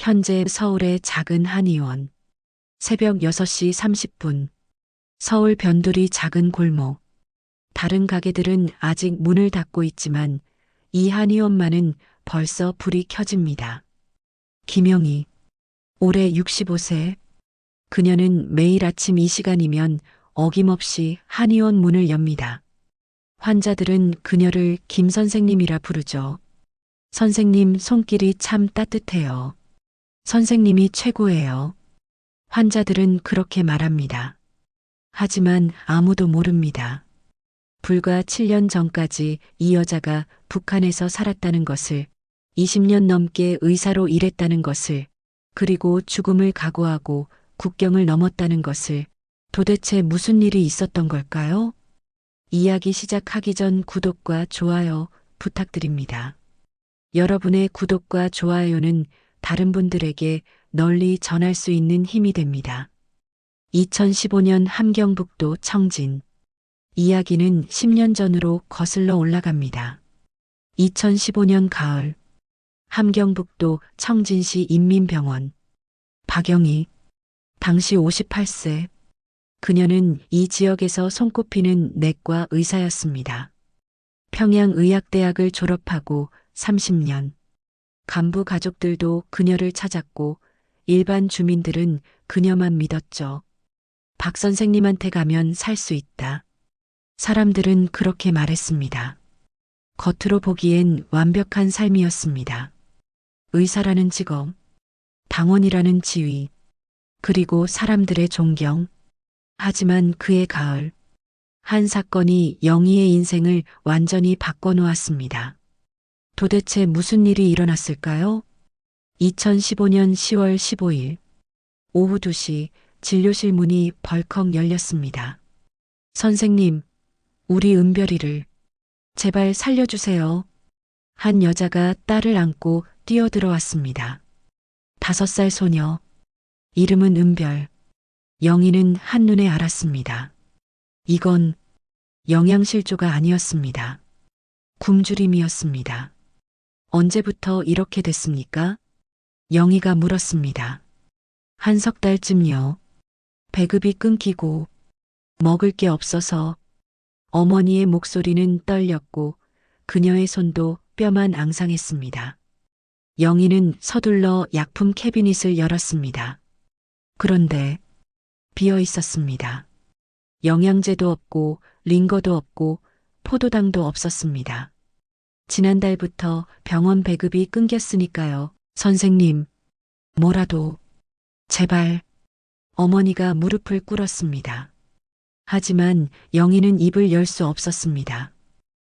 현재 서울의 작은 한의원. 새벽 6시 30분. 서울 변두리 작은 골목. 다른 가게들은 아직 문을 닫고 있지만 이 한의원만은 벌써 불이 켜집니다. 김영희. 올해 65세. 그녀는 매일 아침 이 시간이면 어김없이 한의원 문을 엽니다. 환자들은 그녀를 김 선생님이라 부르죠. 선생님 손길이 참 따뜻해요. 선생님이 최고예요. 환자들은 그렇게 말합니다. 하지만 아무도 모릅니다. 불과 7년 전까지 이 여자가 북한에서 살았다는 것을, 20년 넘게 의사로 일했다는 것을, 그리고 죽음을 각오하고 국경을 넘었다는 것을, 도대체 무슨 일이 있었던 걸까요? 이야기 시작하기 전 구독과 좋아요 부탁드립니다. 여러분의 구독과 좋아요는 다른 분들에게 널리 전할 수 있는 힘이 됩니다. 2015년 함경북도 청진. 이야기는 10년 전으로 거슬러 올라갑니다. 2015년 가을. 함경북도 청진시 인민병원. 박영희. 당시 58세. 그녀는 이 지역에서 손꼽히는 내과 의사였습니다. 평양의학대학을 졸업하고 30년. 간부 가족들도 그녀를 찾았고 일반 주민들은 그녀만 믿었죠. 박 선생님한테 가면 살 수 있다. 사람들은 그렇게 말했습니다. 겉으로 보기엔 완벽한 삶이었습니다. 의사라는 직업, 당원이라는 지위, 그리고 사람들의 존경. 하지만 그해 가을, 한 사건이 영희의 인생을 완전히 바꿔놓았습니다. 도대체 무슨 일이 일어났을까요? 2015년 10월 15일 오후 2시 진료실 문이 벌컥 열렸습니다. 선생님, 우리 은별이를 제발 살려주세요. 한 여자가 딸을 안고 뛰어들어왔습니다. 5살 소녀. 이름은 은별. 영희는 한눈에 알았습니다. 이건 영양실조가 아니었습니다. 굶주림이었습니다. 언제부터 이렇게 됐습니까? 영희가 물었습니다. 한 석 달쯤요. 배급이 끊기고 먹을 게 없어서. 어머니의 목소리는 떨렸고 그녀의 손도 뼈만 앙상했습니다. 영희는 서둘러 약품 캐비닛을 열었습니다. 그런데 비어 있었습니다. 영양제도 없고 링거도 없고 포도당도 없었습니다. 지난달부터 병원 배급이 끊겼으니까요. 선생님, 뭐라도 제발. 어머니가 무릎을 꿇었습니다. 하지만 영희는 입을 열 수 없었습니다.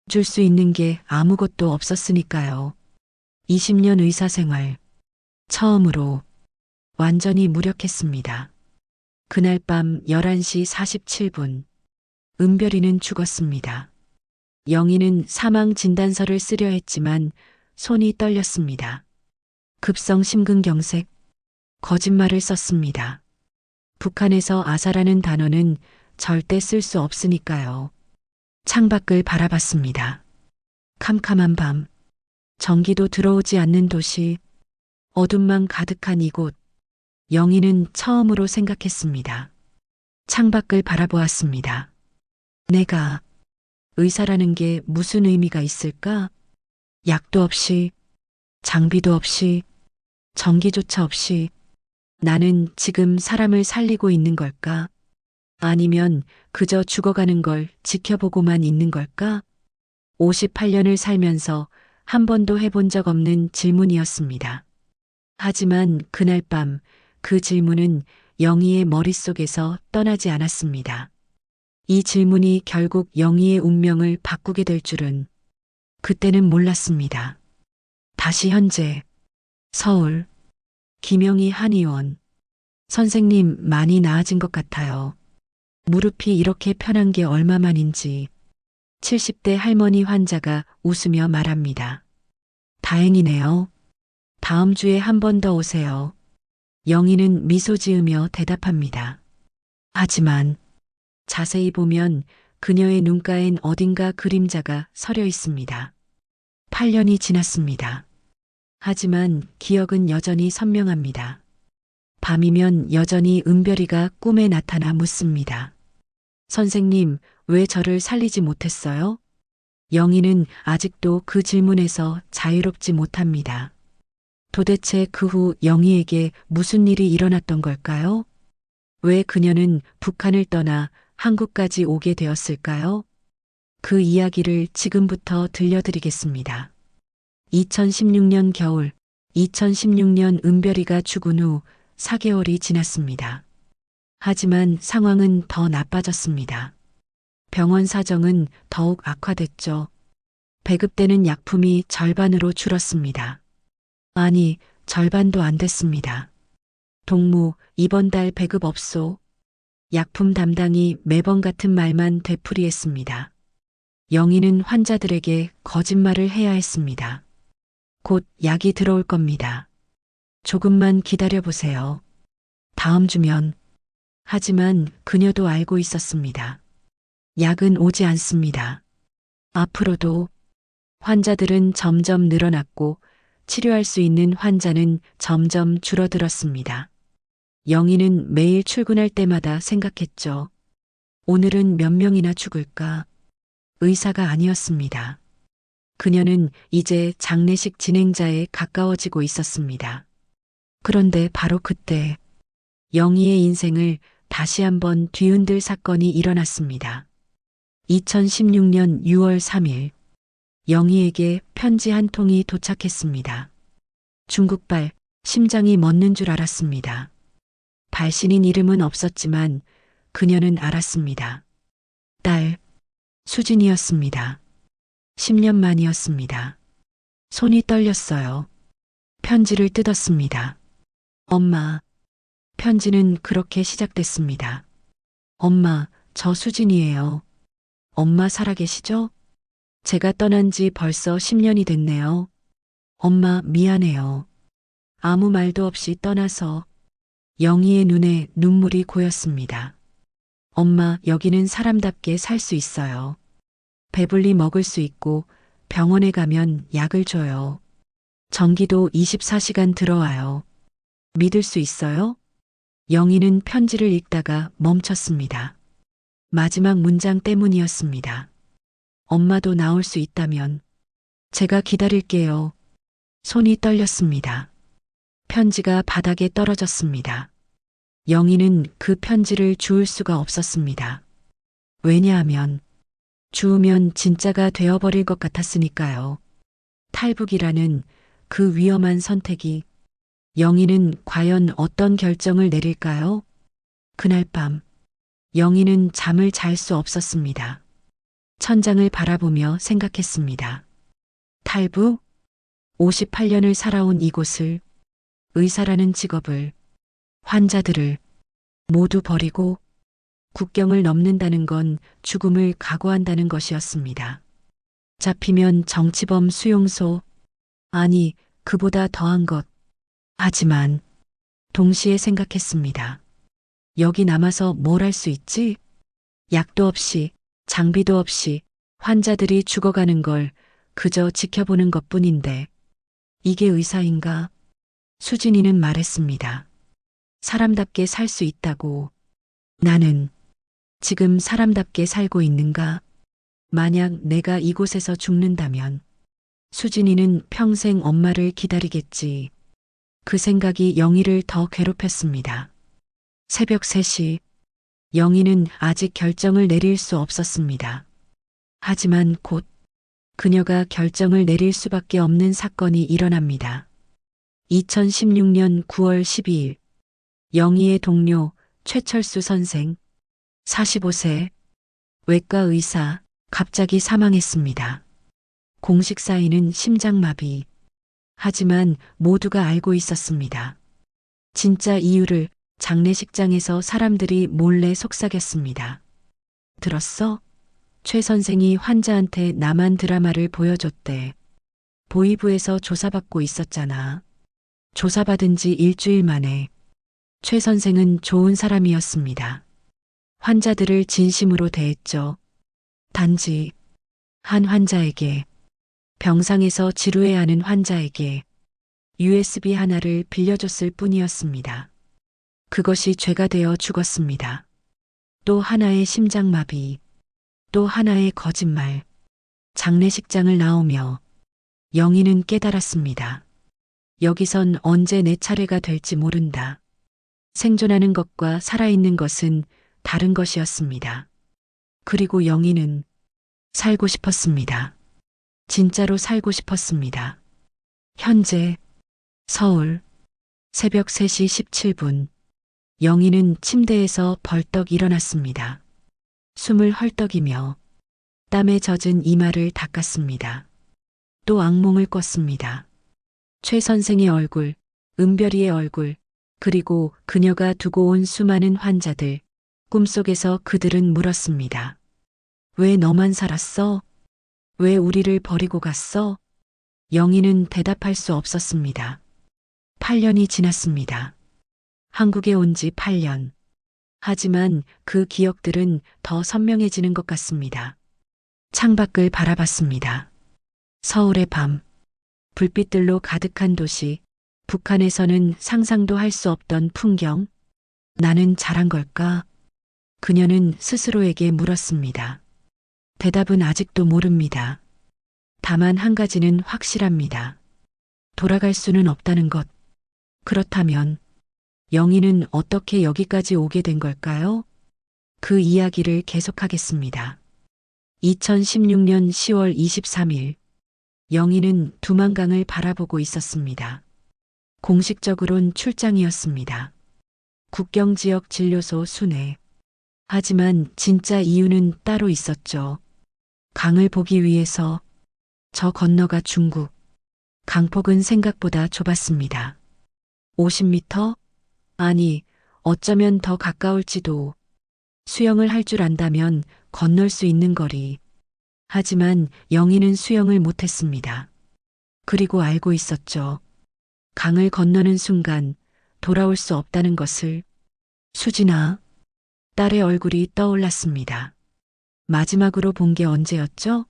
줄 수 있는 게 아무것도 없었으니까요. 20년 의사 생활. 처음으로 완전히 무력했습니다. 그날 밤 11시 47분. 은별이는 죽었습니다. 영희는 사망 진단서를 쓰려 했지만 손이 떨렸습니다. 급성 심근경색. 거짓말을 썼습니다. 북한에서 아사라는 단어는 절대 쓸 수 없으니까요. 창밖을 바라봤습니다. 캄캄한 밤. 전기도 들어오지 않는 도시. 어둠만 가득한 이곳. 영희는 처음으로 생각했습니다. 창밖을 바라보았습니다. 내가 의사라는 게 무슨 의미가 있을까? 약도 없이, 장비도 없이, 전기조차 없이 나는 지금 사람을 살리고 있는 걸까? 아니면 그저 죽어가는 걸 지켜보고만 있는 걸까? 58년을 살면서 한 번도 해본 적 없는 질문이었습니다. 하지만 그날 밤 그 질문은 영희의 머릿속에서 떠나지 않았습니다. 이 질문이 결국 영희의 운명을 바꾸게 될 줄은 그때는 몰랐습니다. 다시 현재 서울 김영희 한의원. 선생님 많이 나아진 것 같아요. 무릎이 이렇게 편한 게 얼마만인지. 70대 할머니 환자가 웃으며 말합니다. 다행이네요. 다음 주에 한 번 더 오세요. 영희는 미소 지으며 대답합니다. 하지만 자세히 보면 그녀의 눈가엔 어딘가 그림자가 서려 있습니다. 8년이 지났습니다. 하지만 기억은 여전히 선명합니다. 밤이면 여전히 은별이가 꿈에 나타나 묻습니다. 선생님, 왜 저를 살리지 못했어요? 영희는 아직도 그 질문에서 자유롭지 못합니다. 도대체 그 후 영희에게 무슨 일이 일어났던 걸까요? 왜 그녀는 북한을 떠나 한국까지 오게 되었을까요? 그 이야기를 지금부터 들려드리겠습니다. 2016년 겨울, 2016년 은별이가 죽은 후 4개월이 지났습니다. 하지만 상황은 더 나빠졌습니다. 병원 사정은 더욱 악화됐죠. 배급되는 약품이 절반으로 줄었습니다. 아니, 절반도 안 됐습니다. 동무, 이번 달 배급 없소. 약품 담당이 매번 같은 말만 되풀이했습니다. 영희는 환자들에게 거짓말을 해야 했습니다. 곧 약이 들어올 겁니다. 조금만 기다려 보세요. 다음 주면. 하지만 그녀도 알고 있었습니다. 약은 오지 않습니다. 앞으로도 환자들은 점점 늘어났고 치료할 수 있는 환자는 점점 줄어들었습니다. 영희는 매일 출근할 때마다 생각했죠. 오늘은 몇 명이나 죽을까? 의사가 아니었습니다. 그녀는 이제 장례식 진행자에 가까워지고 있었습니다. 그런데 바로 그때 영희의 인생을 다시 한번 뒤흔들 사건이 일어났습니다. 2016년 6월 3일 영희에게 편지 한 통이 도착했습니다. 중국발, 심장이 멎는 줄 알았습니다. 발신인 이름은 없었지만 그녀는 알았습니다. 딸, 수진이었습니다. 10년 만이었습니다. 손이 떨렸어요. 편지를 뜯었습니다. 엄마. 편지는 그렇게 시작됐습니다. 엄마, 저 수진이에요. 엄마 살아계시죠? 제가 떠난 지 벌써 10년이 됐네요. 엄마 미안해요. 아무 말도 없이 떠나서. 영희의 눈에 눈물이 고였습니다. 엄마, 여기는 사람답게 살 수 있어요. 배불리 먹을 수 있고 병원에 가면 약을 줘요. 전기도 24시간 들어와요. 믿을 수 있어요? 영희는 편지를 읽다가 멈췄습니다. 마지막 문장 때문이었습니다. 엄마도 나올 수 있다면 제가 기다릴게요. 손이 떨렸습니다. 편지가 바닥에 떨어졌습니다. 영희는 그 편지를 주울 수가 없었습니다. 왜냐하면 주우면 진짜가 되어버릴 것 같았으니까요. 탈북이라는 그 위험한 선택이 영희는 과연 어떤 결정을 내릴까요? 그날 밤 영희는 잠을 잘 수 없었습니다. 천장을 바라보며 생각했습니다. 탈북? 58년을 살아온 이곳을, 의사라는 직업을, 환자들을 모두 버리고 국경을 넘는다는 건 죽음을 각오한다는 것이었습니다. 잡히면 정치범 수용소, 아니, 그보다 더한 것. 하지만 동시에 생각했습니다. 여기 남아서 뭘 할 수 있지? 약도 없이, 장비도 없이 환자들이 죽어가는 걸 그저 지켜보는 것뿐인데 이게 의사인가? 수진이는 말했습니다. 사람답게 살 수 있다고. 나는 지금 사람답게 살고 있는가? 만약 내가 이곳에서 죽는다면 수진이는 평생 엄마를 기다리겠지. 그 생각이 영희를 더 괴롭혔습니다. 새벽 3시, 영희는 아직 결정을 내릴 수 없었습니다. 하지만 곧 그녀가 결정을 내릴 수밖에 없는 사건이 일어납니다. 2016년 9월 12일, 영희의 동료 최철수 선생, 45세, 외과 의사, 갑자기 사망했습니다. 공식 사인은 심장마비. 하지만 모두가 알고 있었습니다. 진짜 이유를 장례식장에서 사람들이 몰래 속삭였습니다. 들었어? 최 선생이 환자한테 남한 드라마를 보여줬대. 보이부에서 조사받고 있었잖아. 조사받은 지 일주일 만에. 최 선생은 좋은 사람이었습니다. 환자들을 진심으로 대했죠. 단지 한 환자에게, 병상에서 지루해하는 환자에게 USB 하나를 빌려줬을 뿐이었습니다. 그것이 죄가 되어 죽었습니다. 또 하나의 심장마비, 또 하나의 거짓말, 장례식장을 나오며 영희는 깨달았습니다. 여기선 언제 내 차례가 될지 모른다. 생존하는 것과 살아있는 것은 다른 것이었습니다. 그리고 영희는 살고 싶었습니다. 진짜로 살고 싶었습니다. 현재 서울 새벽 3시 17분 영희는 침대에서 벌떡 일어났습니다. 숨을 헐떡이며 땀에 젖은 이마를 닦았습니다. 또 악몽을 꿨습니다. 최 선생의 얼굴, 은별이의 얼굴, 그리고 그녀가 두고 온 수많은 환자들, 꿈속에서 그들은 물었습니다. 왜 너만 살았어? 왜 우리를 버리고 갔어? 영희는 대답할 수 없었습니다. 8년이 지났습니다. 한국에 온 지 8년. 하지만 그 기억들은 더 선명해지는 것 같습니다. 창밖을 바라봤습니다. 서울의 밤, 불빛들로 가득한 도시, 북한에서는 상상도 할 수 없던 풍경. 나는 잘한 걸까? 그녀는 스스로에게 물었습니다. 대답은 아직도 모릅니다. 다만 한 가지는 확실합니다. 돌아갈 수는 없다는 것. 그렇다면 영희는 어떻게 여기까지 오게 된 걸까요? 그 이야기를 계속하겠습니다. 2016년 10월 23일 영희는 두만강을 바라보고 있었습니다. 공식적으론 출장이었습니다. 국경지역 진료소 순회. 하지만 진짜 이유는 따로 있었죠. 강을 보기 위해서. 저 건너가 중국. 강폭은 생각보다 좁았습니다. 50m? 아니, 어쩌면 더 가까울지도. 수영을 할 줄 안다면 건널 수 있는 거리. 하지만 영희는 수영을 못했습니다. 그리고 알고 있었죠. 강을 건너는 순간 돌아올 수 없다는 것을. 수진아. 딸의 얼굴이 떠올랐습니다. 마지막으로 본 게 언제였죠?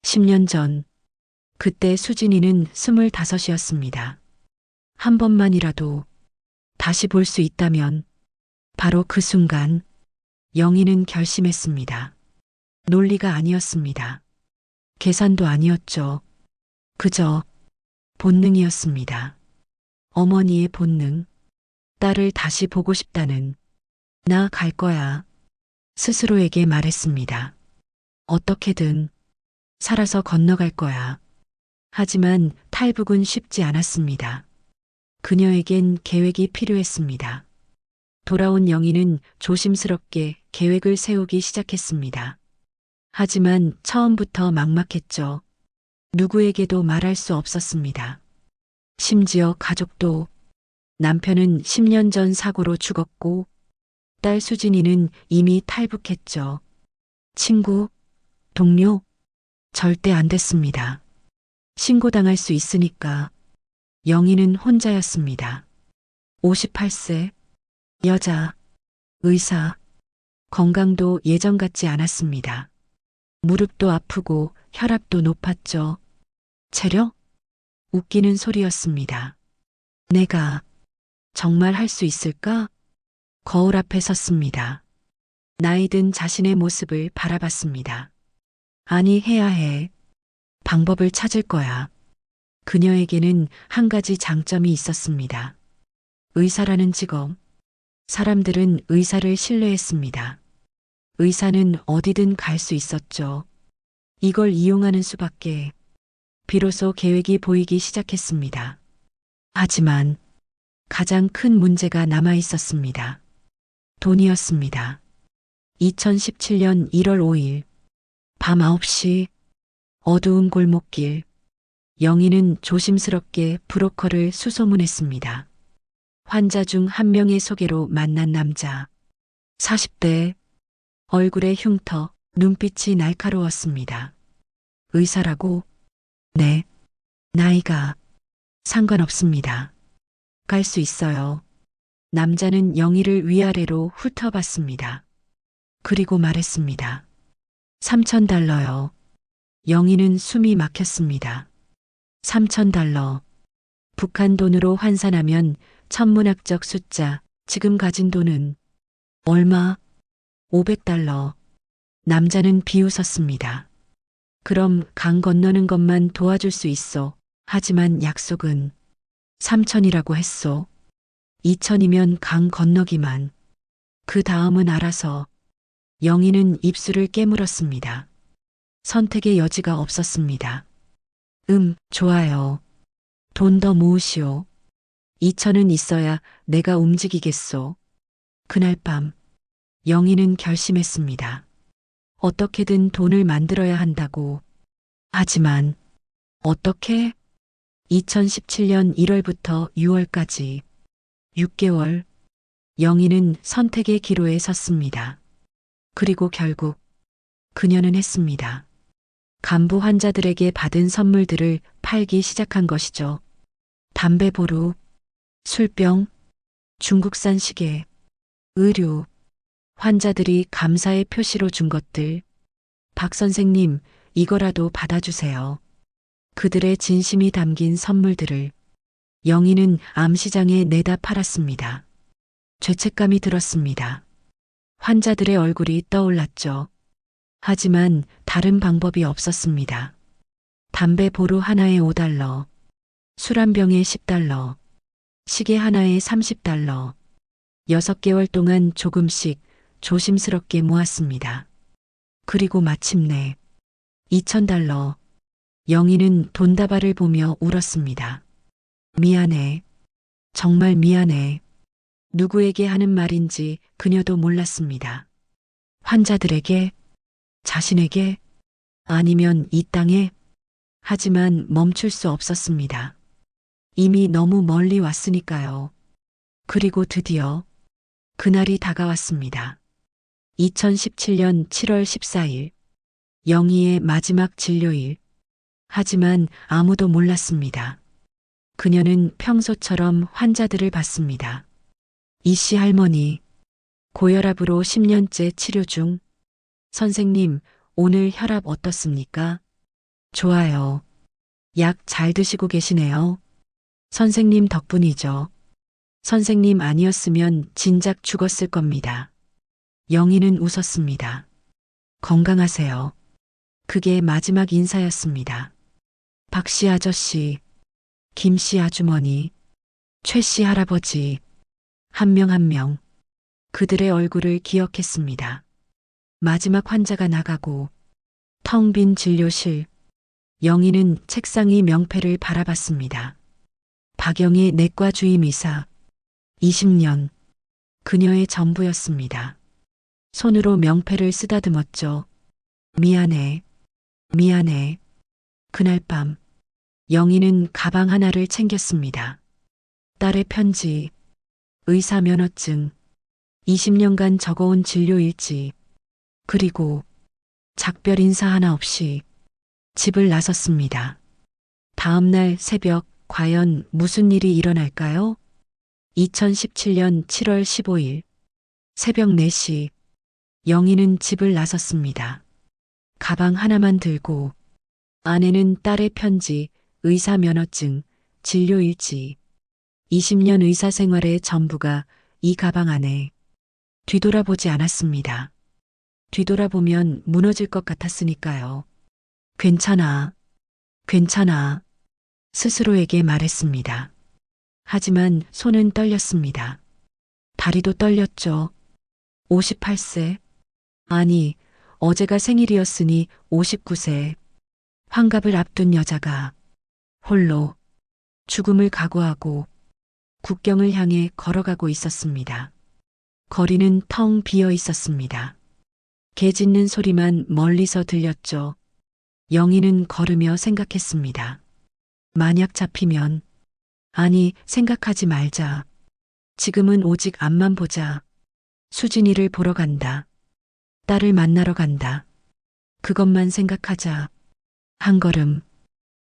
10년 전. 그때 수진이는 25이었습니다. 한 번만이라도 다시 볼 수 있다면. 바로 그 순간 영희는 결심했습니다. 논리가 아니었습니다. 계산도 아니었죠. 그저 본능이었습니다. 어머니의 본능. 딸을 다시 보고 싶다는. 나 갈 거야. 스스로에게 말했습니다. 어떻게든 살아서 건너갈 거야. 하지만 탈북은 쉽지 않았습니다. 그녀에겐 계획이 필요했습니다. 돌아온 영희는 조심스럽게 계획을 세우기 시작했습니다. 하지만 처음부터 막막했죠. 누구에게도 말할 수 없었습니다. 심지어 가족도. 남편은 10년 전 사고로 죽었고 딸 수진이는 이미 탈북했죠. 친구, 동료, 절대 안 됐습니다. 신고당할 수 있으니까. 영희는 혼자였습니다. 58세, 여자, 의사, 건강도 예전 같지 않았습니다. 무릎도 아프고 혈압도 높았죠. 체력? 웃기는 소리였습니다. 내가 정말 할 수 있을까? 거울 앞에 섰습니다. 나이 든 자신의 모습을 바라봤습니다. 아니, 해야 해. 방법을 찾을 거야. 그녀에게는 한 가지 장점이 있었습니다. 의사라는 직업. 사람들은 의사를 신뢰했습니다. 의사는 어디든 갈 수 있었죠. 이걸 이용하는 수밖에. 비로소 계획이 보이기 시작했습니다. 하지만 가장 큰 문제가 남아 있었습니다. 돈이었습니다. 2017년 1월 5일 밤 9시 어두운 골목길. 영희는 조심스럽게 브로커를 수소문했습니다. 환자 중 한 명의 소개로 만난 남자. 40대. 얼굴에 흉터, 눈빛이 날카로웠습니다. 의사라고? 네. 나이가 상관없습니다. 갈 수 있어요. 남자는 영희를 위아래로 훑어봤습니다. 그리고 말했습니다. 3,000달러요. 영희는 숨이 막혔습니다. 3,000달러. 북한 돈으로 환산하면 천문학적 숫자, 지금 가진 돈은 얼마? 500달러. 남자는 비웃었습니다. 그럼 강 건너는 것만 도와줄 수 있어. 하지만 약속은 3천이라고 했소. 2천이면 강 건너기만. 그 다음은 알아서. 영희는 입술을 깨물었습니다. 선택의 여지가 없었습니다. 좋아요. 돈 더 모으시오. 2천은 있어야 내가 움직이겠소. 그날 밤, 영희는 결심했습니다. 어떻게든 돈을 만들어야 한다고. 하지만, 어떻게? 2017년 1월부터 6월까지 6개월, 영희는 선택의 기로에 섰습니다. 그리고 결국, 그녀는 했습니다. 간부 환자들에게 받은 선물들을 팔기 시작한 것이죠. 담배 보루, 술병, 중국산 시계, 의류, 환자들이 감사의 표시로 준 것들. 박 선생님, 이거라도 받아주세요. 그들의 진심이 담긴 선물들을 영희는 암시장에 내다 팔았습니다. 죄책감이 들었습니다. 환자들의 얼굴이 떠올랐죠. 하지만 다른 방법이 없었습니다. 담배 보루 하나에 5달러, 술 한 병에 10달러, 시계 하나에 30달러, 6개월 동안 조금씩 조심스럽게 모았습니다. 그리고 마침내 2,000달러. 영희는 돈다발을 보며 울었습니다. 미안해. 정말 미안해. 누구에게 하는 말인지 그녀도 몰랐습니다. 환자들에게? 자신에게? 아니면 이 땅에? 하지만 멈출 수 없었습니다. 이미 너무 멀리 왔으니까요. 그리고 드디어 그날이 다가왔습니다. 2017년 7월 14일, 영희의 마지막 진료일. 하지만 아무도 몰랐습니다. 그녀는 평소처럼 환자들을 봤습니다. 이씨 할머니, 고혈압으로 10년째 치료 중. 선생님, 오늘 혈압 어떻습니까? 좋아요. 약 잘 드시고 계시네요. 선생님 덕분이죠. 선생님 아니었으면 진작 죽었을 겁니다. 영희는 웃었습니다. 건강하세요. 그게 마지막 인사였습니다. 박씨 아저씨, 김씨 아주머니, 최씨 할아버지, 한 명 한 명 그들의 얼굴을 기억했습니다. 마지막 환자가 나가고 텅 빈 진료실, 영희는 책상 위 명패를 바라봤습니다. 박영희 내과 주임의사, 20년, 그녀의 전부였습니다. 손으로 명패를 쓰다듬었죠. 미안해, 미안해. 그날 밤, 영희는 가방 하나를 챙겼습니다. 딸의 편지, 의사 면허증, 20년간 적어온 진료 일지, 그리고 작별 인사 하나 없이 집을 나섰습니다. 다음 날 새벽, 과연 무슨 일이 일어날까요? 2017년 7월 15일, 새벽 4시, 영희는 집을 나섰습니다. 가방 하나만 들고, 안에는 딸의 편지, 의사 면허증, 진료 일지, 20년 의사 생활의 전부가 이 가방 안에. 뒤돌아보지 않았습니다. 뒤돌아보면 무너질 것 같았으니까요. 괜찮아, 괜찮아. 스스로에게 말했습니다. 하지만 손은 떨렸습니다. 다리도 떨렸죠. 58세. 아니, 어제가 생일이었으니 59세. 환갑을 앞둔 여자가 홀로 죽음을 각오하고 국경을 향해 걸어가고 있었습니다. 거리는 텅 비어 있었습니다. 개 짖는 소리만 멀리서 들렸죠. 영희는 걸으며 생각했습니다. 만약 잡히면, 아니, 생각하지 말자. 지금은 오직 앞만 보자. 수진이를 보러 간다. 딸을 만나러 간다. 그것만 생각하자. 한 걸음,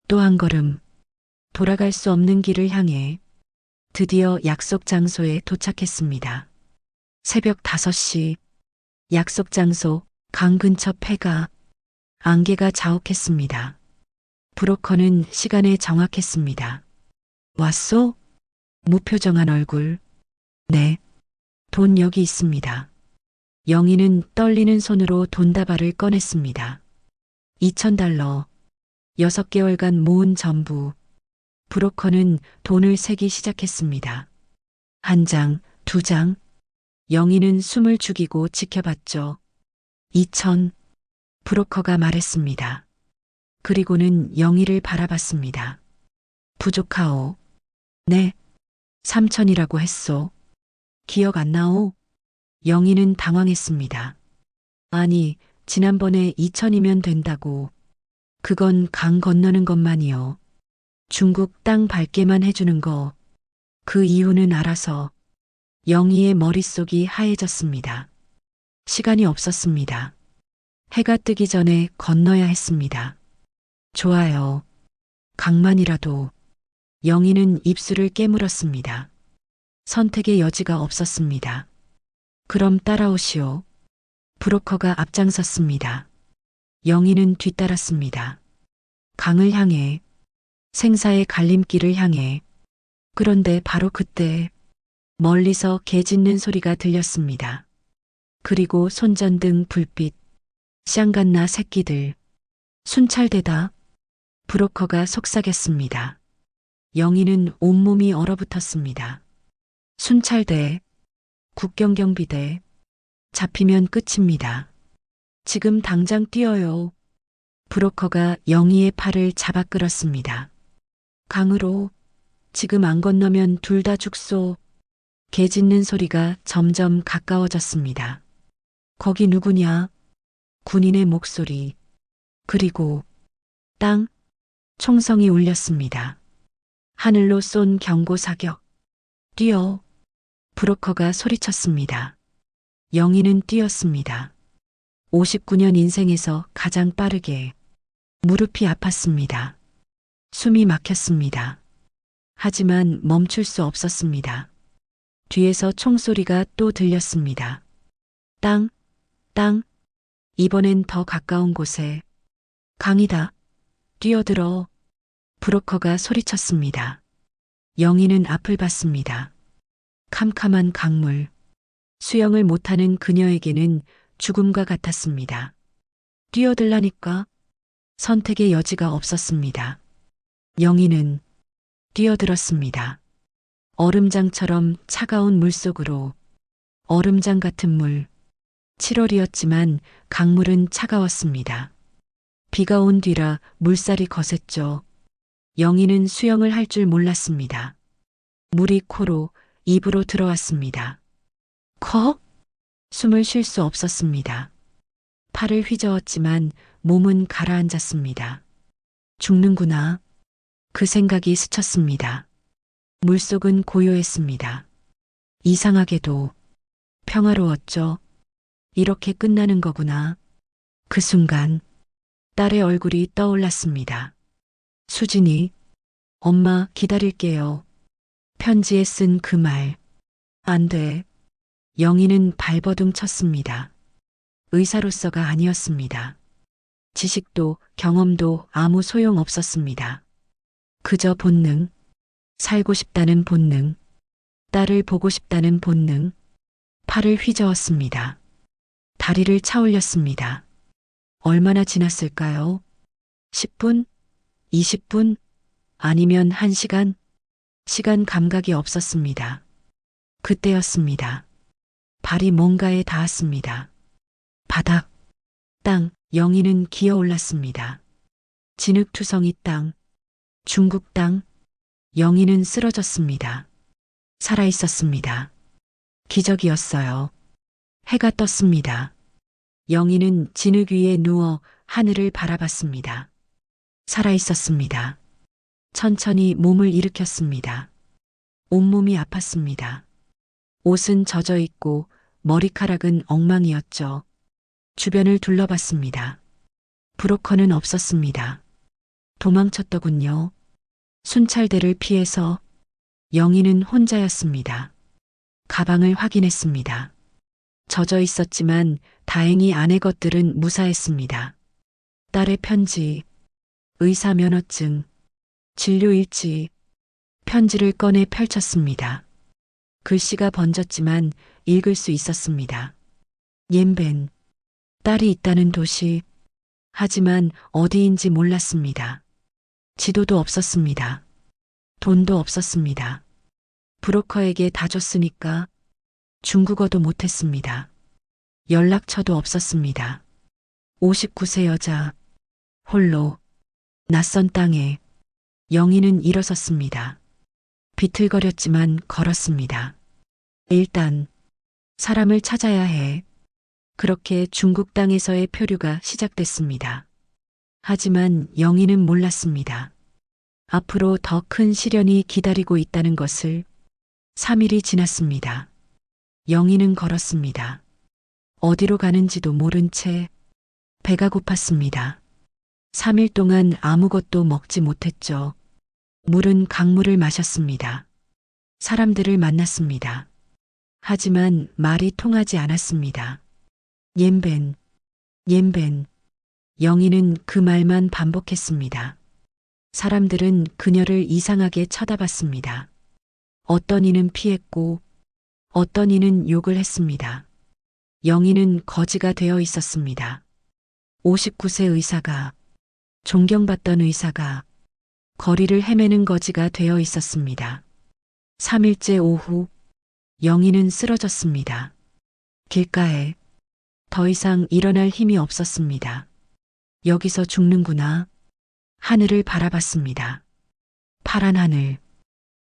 또 한 걸음, 돌아갈 수 없는 길을 향해 드디어 약속 장소에 도착했습니다. 새벽 5시, 약속 장소, 강 근처 폐가, 안개가 자욱했습니다. 브로커는 시간에 정확했습니다. 왔소? 무표정한 얼굴. 네. 돈 여기 있습니다. 영희는 떨리는 손으로 돈다발을 꺼냈습니다. 2,000달러. 6개월간 모은 전부. 브로커는 돈을 세기 시작했습니다. 한 장, 두 장. 영희는 숨을 죽이고 지켜봤죠. 2,000. 브로커가 말했습니다. 그리고는 영희를 바라봤습니다. 부족하오. 네. 3,000이라고 했소. 기억 안 나오? 영희는 당황했습니다. 아니, 지난번에 2,000이면 된다고. 그건 강 건너는 것만이요. 중국 땅 밟게만 해주는 거. 그 이유는 알아서. 영희의 머릿속이 하얘졌습니다. 시간이 없었습니다. 해가 뜨기 전에 건너야 했습니다. 좋아요. 강만이라도. 영희는 입술을 깨물었습니다. 선택의 여지가 없었습니다. 그럼 따라오시오. 브로커가 앞장섰습니다. 영희는 뒤따랐습니다. 강을 향해, 생사의 갈림길을 향해. 그런데 바로 그때 멀리서 개 짖는 소리가 들렸습니다. 그리고 손전등 불빛, 샹간나 새끼들. 순찰대다. 브로커가 속삭였습니다. 영희는 온몸이 얼어붙었습니다. 순찰대, 국경경비대. 잡히면 끝입니다. 지금 당장 뛰어요. 브로커가 영희의 팔을 잡아 끌었습니다. 강으로. 지금 안 건너면 둘 다 죽소. 개 짖는 소리가 점점 가까워졌습니다. 거기 누구냐? 군인의 목소리. 그리고 땅, 총성이 울렸습니다. 하늘로 쏜 경고 사격. 뛰어. 브로커가 소리쳤습니다. 영희는 뛰었습니다. 59년 인생에서 가장 빠르게. 무릎이 아팠습니다. 숨이 막혔습니다. 하지만 멈출 수 없었습니다. 뒤에서 총소리가 또 들렸습니다. 땅, 땅. 이번엔 더 가까운 곳에. 강이다. 뛰어들어. 브로커가 소리쳤습니다. 영희는 앞을 봤습니다. 캄캄한 강물. 수영을 못하는 그녀에게는 죽음과 같았습니다. 뛰어들라니까. 선택의 여지가 없었습니다. 영희는 뛰어들었습니다. 얼음장처럼 차가운 물속으로. 얼음장 같은 물. 7월이었지만 강물은 차가웠습니다. 비가 온 뒤라 물살이 거셌죠. 영희는 수영을 할 줄 몰랐습니다. 물이 코로, 입으로 들어왔습니다. 컥! 숨을 쉴 수 없었습니다. 팔을 휘저었지만 몸은 가라앉았습니다. 죽는구나. 그 생각이 스쳤습니다. 물속은 고요했습니다. 이상하게도 평화로웠죠. 이렇게 끝나는 거구나. 그 순간 딸의 얼굴이 떠올랐습니다. 수진이, 엄마 기다릴게요. 편지에 쓴 그 말. 안 돼. 영희는 발버둥 쳤습니다. 의사로서가 아니었습니다. 지식도 경험도 아무 소용 없었습니다. 그저 본능. 살고 싶다는 본능. 딸을 보고 싶다는 본능. 팔을 휘저었습니다. 다리를 차올렸습니다. 얼마나 지났을까요? 10분? 20분? 아니면 1시간? 시간 감각이 없었습니다. 그때였습니다. 발이 뭔가에 닿았습니다. 바닥, 땅, 영희는 기어올랐습니다. 진흙투성이 땅, 중국 땅. 영희는 쓰러졌습니다. 살아있었습니다. 기적이었어요. 해가 떴습니다. 영희는 진흙 위에 누워 하늘을 바라봤습니다. 살아있었습니다. 천천히 몸을 일으켰습니다. 온몸이 아팠습니다. 옷은 젖어 있고 머리카락은 엉망이었죠. 주변을 둘러봤습니다. 브로커는 없었습니다. 도망쳤더군요. 순찰대를 피해서. 영희는 혼자였습니다. 가방을 확인했습니다. 젖어 있었지만 다행히 안의 것들은 무사했습니다. 딸의 편지, 의사 면허증, 진료일지. 편지를 꺼내 펼쳤습니다. 글씨가 번졌지만 읽을 수 있었습니다. 옌벤, 딸이 있다는 도시. 하지만 어디인지 몰랐습니다. 지도도 없었습니다. 돈도 없었습니다. 브로커에게 다 줬으니까 중국어도 못했습니다. 연락처도 없었습니다. 59세 여자, 홀로, 낯선 땅에 영희는 일어섰습니다. 비틀거렸지만 걸었습니다. 일단 사람을 찾아야 해. 그렇게 중국 땅에서의 표류가 시작됐습니다. 하지만 영희는 몰랐습니다. 앞으로 더 큰 시련이 기다리고 있다는 것을. 3일이 지났습니다. 영희는 걸었습니다. 어디로 가는지도 모른 채 배가 고팠습니다. 3일 동안 아무것도 먹지 못했죠. 물은 강물을 마셨습니다. 사람들을 만났습니다. 하지만 말이 통하지 않았습니다. 옌벤, 옌벤. 영희는 그 말만 반복했습니다. 사람들은 그녀를 이상하게 쳐다봤습니다. 어떤 이는 피했고 어떤 이는 욕을 했습니다. 영희는 거지가 되어 있었습니다. 59세 의사가, 존경받던 의사가 거리를 헤매는 거지가 되어 있었습니다. 3일째 오후 영희는 쓰러졌습니다. 길가에 더 이상 일어날 힘이 없었습니다. 여기서 죽는구나. 하늘을 바라봤습니다. 파란 하늘.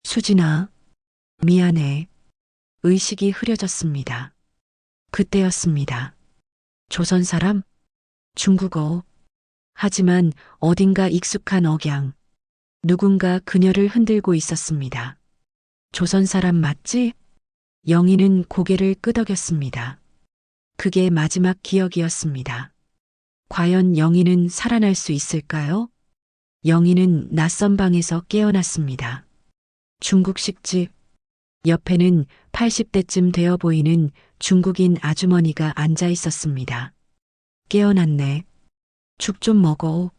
수진아, 미안해. 의식이 흐려졌습니다. 그때였습니다. 조선 사람? 중국어. 하지만 어딘가 익숙한 억양. 누군가 그녀를 흔들고 있었습니다. 조선 사람 맞지? 영희는 고개를 끄덕였습니다. 그게 마지막 기억이었습니다. 과연 영희는 살아날 수 있을까요? 영희는 낯선 방에서 깨어났습니다. 중국식 집. 옆에는 80대쯤 되어 보이는 중국인 아주머니가 앉아 있었습니다. 깨어났네. 죽 좀 먹어.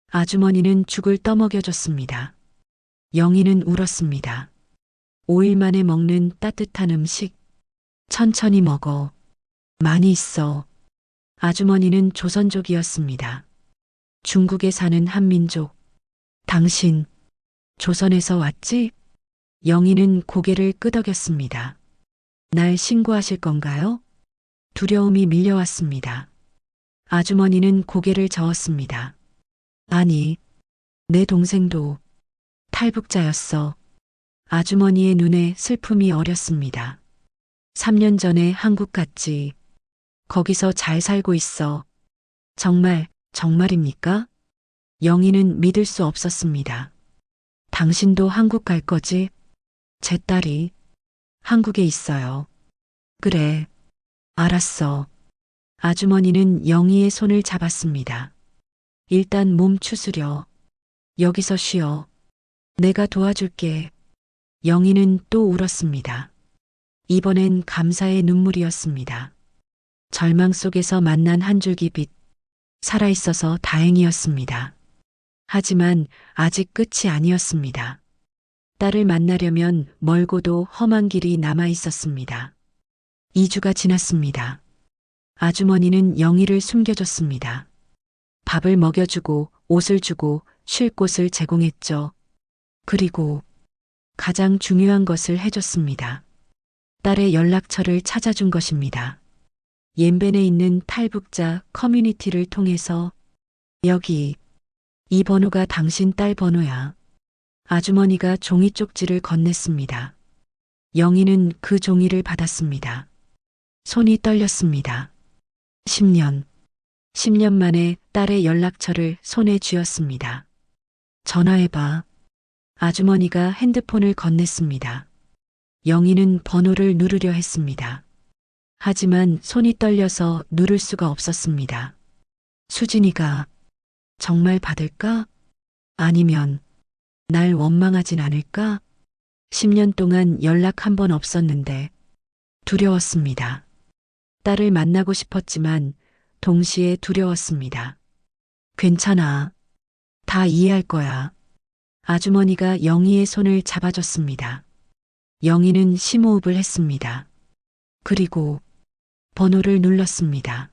아주머니는 죽을 떠먹여줬습니다. 영희는 울었습니다. 5일 만에 먹는 따뜻한 음식. 천천히 먹어. 많이 있어. 아주머니는 조선족이었습니다. 중국에 사는 한민족. 당신, 조선에서 왔지? 영희는 고개를 끄덕였습니다. 날 신고하실 건가요? 두려움이 밀려왔습니다. 아주머니는 고개를 저었습니다. 아니, 내 동생도 탈북자였어. 아주머니의 눈에 슬픔이 어렸습니다. 3년 전에 한국 갔지. 거기서 잘 살고 있어. 정말, 정말입니까? 영희는 믿을 수 없었습니다. 당신도 한국 갈 거지? 제 딸이 한국에 있어요. 그래, 알았어. 아주머니는 영희의 손을 잡았습니다. 일단 몸 추스려. 여기서 쉬어. 내가 도와줄게. 영희는 또 울었습니다. 이번엔 감사의 눈물이었습니다. 절망 속에서 만난 한 줄기 빛. 살아있어서 다행이었습니다. 하지만 아직 끝이 아니었습니다. 딸을 만나려면 멀고도 험한 길이 남아 있었습니다. 2주가 지났습니다. 아주머니는 영희를 숨겨줬습니다. 밥을 먹여주고 옷을 주고 쉴 곳을 제공했죠. 그리고 가장 중요한 것을 해줬습니다. 딸의 연락처를 찾아준 것입니다. 옌벤에 있는 탈북자 커뮤니티를 통해서 여기, 이 번호가 당신 딸 번호야. 아주머니가 종이 쪽지를 건넸습니다. 영희는 그 종이를 받았습니다. 손이 떨렸습니다. 10년 만에 딸의 연락처를 손에 쥐었습니다. 전화해봐. 아주머니가 핸드폰을 건넸습니다. 영희는 번호를 누르려 했습니다. 하지만 손이 떨려서 누를 수가 없었습니다. 수진이가 정말 받을까? 아니면 날 원망하진 않을까? 10년 동안 연락 한 번 없었는데 두려웠습니다. 딸을 만나고 싶었지만 동시에 두려웠습니다. 괜찮아. 다 이해할 거야. 아주머니가 영희의 손을 잡아줬습니다. 영희는 심호흡을 했습니다. 그리고 번호를 눌렀습니다.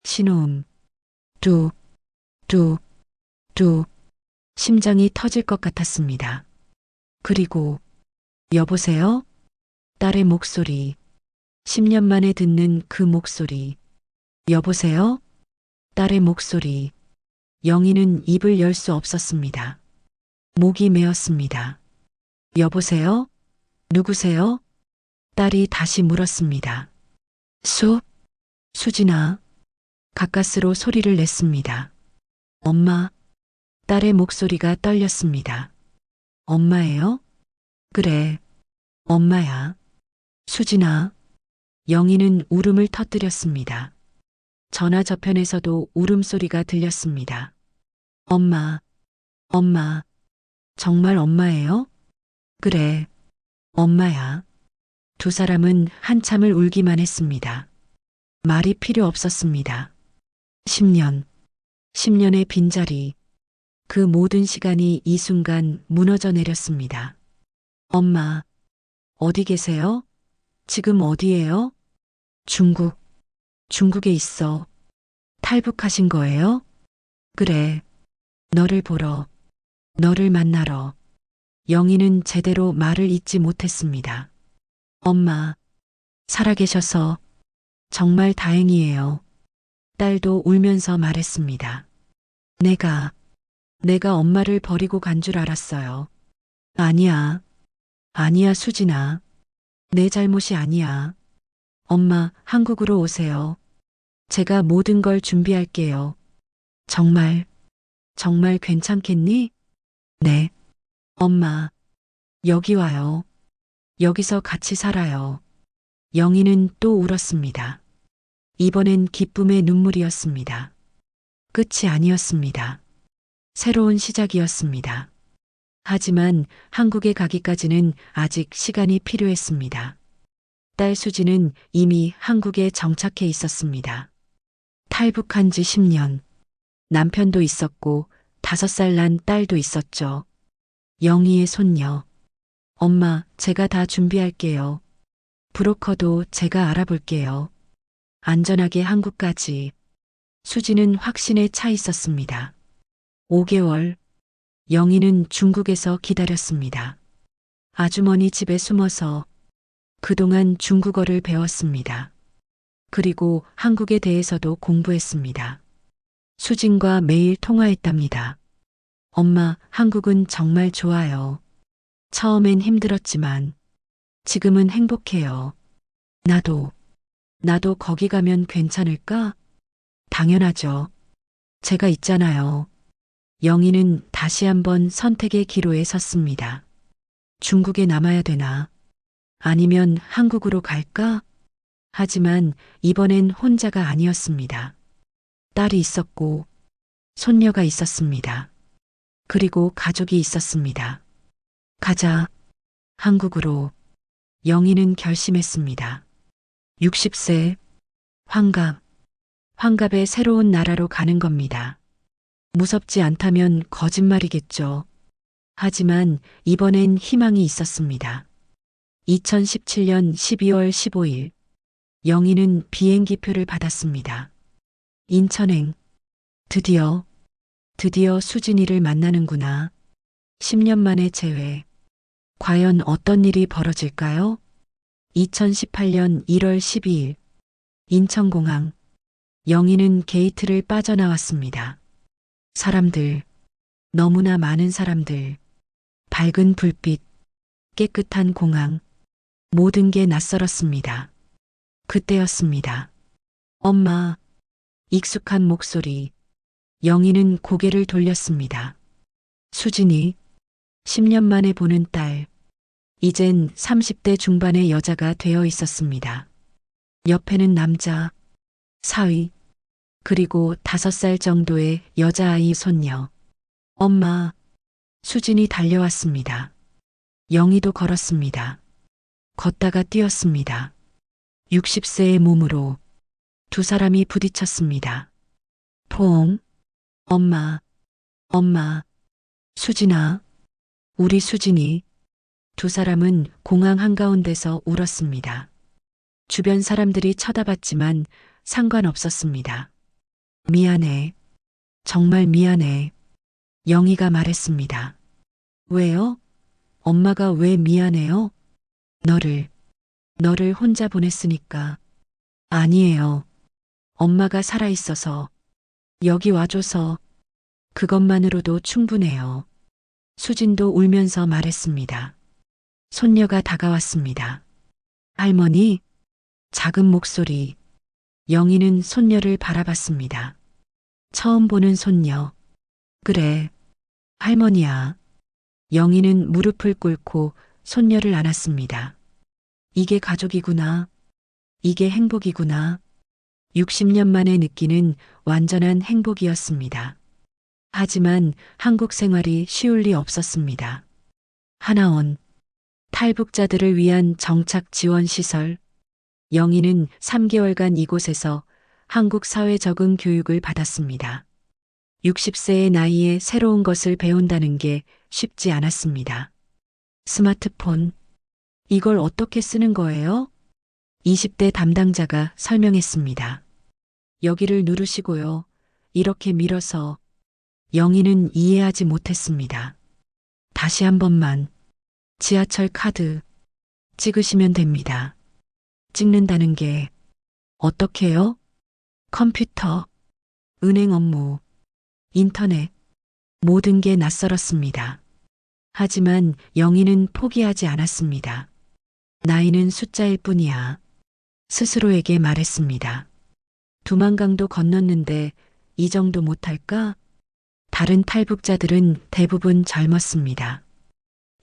신호음. 뚝, 뚝, 뚝. 심장이 터질 것 같았습니다. 그리고 여보세요? 딸의 목소리. 10년 만에 듣는 그 목소리. 여보세요? 딸의 목소리. 영희는 입을 열 수 없었습니다. 목이 메었습니다. 여보세요? 누구세요? 딸이 다시 물었습니다. 수진아. 가까스로 소리를 냈습니다. 엄마. 딸의 목소리가 떨렸습니다. 엄마예요? 그래. 엄마야. 수진아. 영희는 울음을 터뜨렸습니다. 전화 저편에서도 울음소리가 들렸습니다. 엄마. 엄마. 정말 엄마예요? 그래. 엄마야. 두 사람은 한참을 울기만 했습니다. 말이 필요 없었습니다. 10년. 10년의 빈자리. 그 모든 시간이 이 순간 무너져 내렸습니다. 엄마. 어디 계세요? 지금 어디예요? 중국에 있어. 탈북하신 거예요? 그래. 너를 보러. 너를 만나러. 영희는 제대로 말을 잇지 못했습니다. 엄마. 살아계셔서 정말 다행이에요. 딸도 울면서 말했습니다. 내가 엄마를 버리고 간 줄 알았어요. 아니야. 아니야, 수진아. 내 잘못이 아니야. 엄마, 한국으로 오세요. 제가 모든 걸 준비할게요. 정말 괜찮겠니? 네. 엄마, 여기 와요. 여기서 같이 살아요. 영희는 또 울었습니다. 이번엔 기쁨의 눈물이었습니다. 끝이 아니었습니다. 새로운 시작이었습니다. 하지만 한국에 가기까지는 아직 시간이 필요했습니다. 딸 수지는 이미 한국에 정착해 있었습니다. 탈북한 지 10년. 남편도 있었고 5살 난 딸도 있었죠. 영희의 손녀. 엄마, 제가 다 준비할게요. 브로커도 제가 알아볼게요. 안전하게 한국까지. 수지는 확신에 차 있었습니다. 5개월. 영희는 중국에서 기다렸습니다. 아주머니 집에 숨어서 그동안 중국어를 배웠습니다. 그리고 한국에 대해서도 공부했습니다. 수진과 매일 통화했답니다. 엄마, 한국은 정말 좋아요. 처음엔 힘들었지만 지금은 행복해요. 나도 거기 가면 괜찮을까? 당연하죠. 제가 있잖아요. 영희는 다시 한번 선택의 기로에 섰습니다. 중국에 남아야 되나? 아니면 한국으로 갈까? 하지만 이번엔 혼자가 아니었습니다. 딸이 있었고 손녀가 있었습니다. 그리고 가족이 있었습니다. 가자. 한국으로. 영희는 결심했습니다. 60세. 환갑의 새로운 나라로 가는 겁니다. 무섭지 않다면 거짓말이겠죠. 하지만 이번엔 희망이 있었습니다. 2017년 12월 15일. 영희는 비행기표를 받았습니다. 인천행. 드디어 수진이를 만나는구나. 10년 만에 재회. 과연 어떤 일이 벌어질까요? 2018년 1월 12일. 인천공항. 영희는 게이트를 빠져나왔습니다. 사람들. 너무나 많은 사람들. 밝은 불빛. 깨끗한 공항. 모든 게 낯설었습니다. 그때였습니다. 엄마. 익숙한 목소리. 영희는 고개를 돌렸습니다. 수진이. 10년 만에 보는 딸. 이젠 30대 중반의 여자가 되어 있었습니다. 옆에는 남자, 사위, 그리고 5살 정도의 여자아이 손녀. 엄마. 수진이 달려왔습니다. 영희도 걸었습니다. 걷다가 뛰었습니다. 60세의 몸으로 두 사람이 부딪혔습니다. 포옹. 엄마. 수진아. 우리 수진이. 두 사람은 공항 한가운데서 울었습니다. 주변 사람들이 쳐다봤지만 상관없었습니다. 미안해. 정말 미안해. 영희가 말했습니다. 왜요? 엄마가 왜 미안해요? 너를 혼자 보냈으니까. 아니에요. 엄마가 살아있어서, 여기 와줘서, 그것만으로도 충분해요. 수진도 울면서 말했습니다. 손녀가 다가왔습니다. 할머니, 작은 목소리. 영희는 손녀를 바라봤습니다. 처음 보는 손녀. 그래, 할머니야. 영희는 무릎을 꿇고 손녀를 안았습니다. 이게 가족이구나. 이게 행복이구나. 60년 만에 느끼는 완전한 행복이었습니다. 하지만 한국 생활이 쉬울 리 없었습니다. 하나원, 탈북자들을 위한 정착 지원 시설. 영희는 3개월간 이곳에서 한국 사회 적응 교육을 받았습니다. 60세의 나이에 새로운 것을 배운다는 게 쉽지 않았습니다. 스마트폰, 이걸 어떻게 쓰는 거예요? 20대 담당자가 설명했습니다. 여기를 누르시고요. 이렇게 밀어서. 영희는 이해하지 못했습니다. 다시 한 번만. 지하철 카드 찍으시면 됩니다. 찍는다는 게 어떻게요? 컴퓨터, 은행 업무, 인터넷, 모든 게 낯설었습니다. 하지만 영희는 포기하지 않았습니다. 나이는 숫자일 뿐이야. 스스로에게 말했습니다. 두만강도 건넜는데 이 정도 못할까? 다른 탈북자들은 대부분 젊었습니다.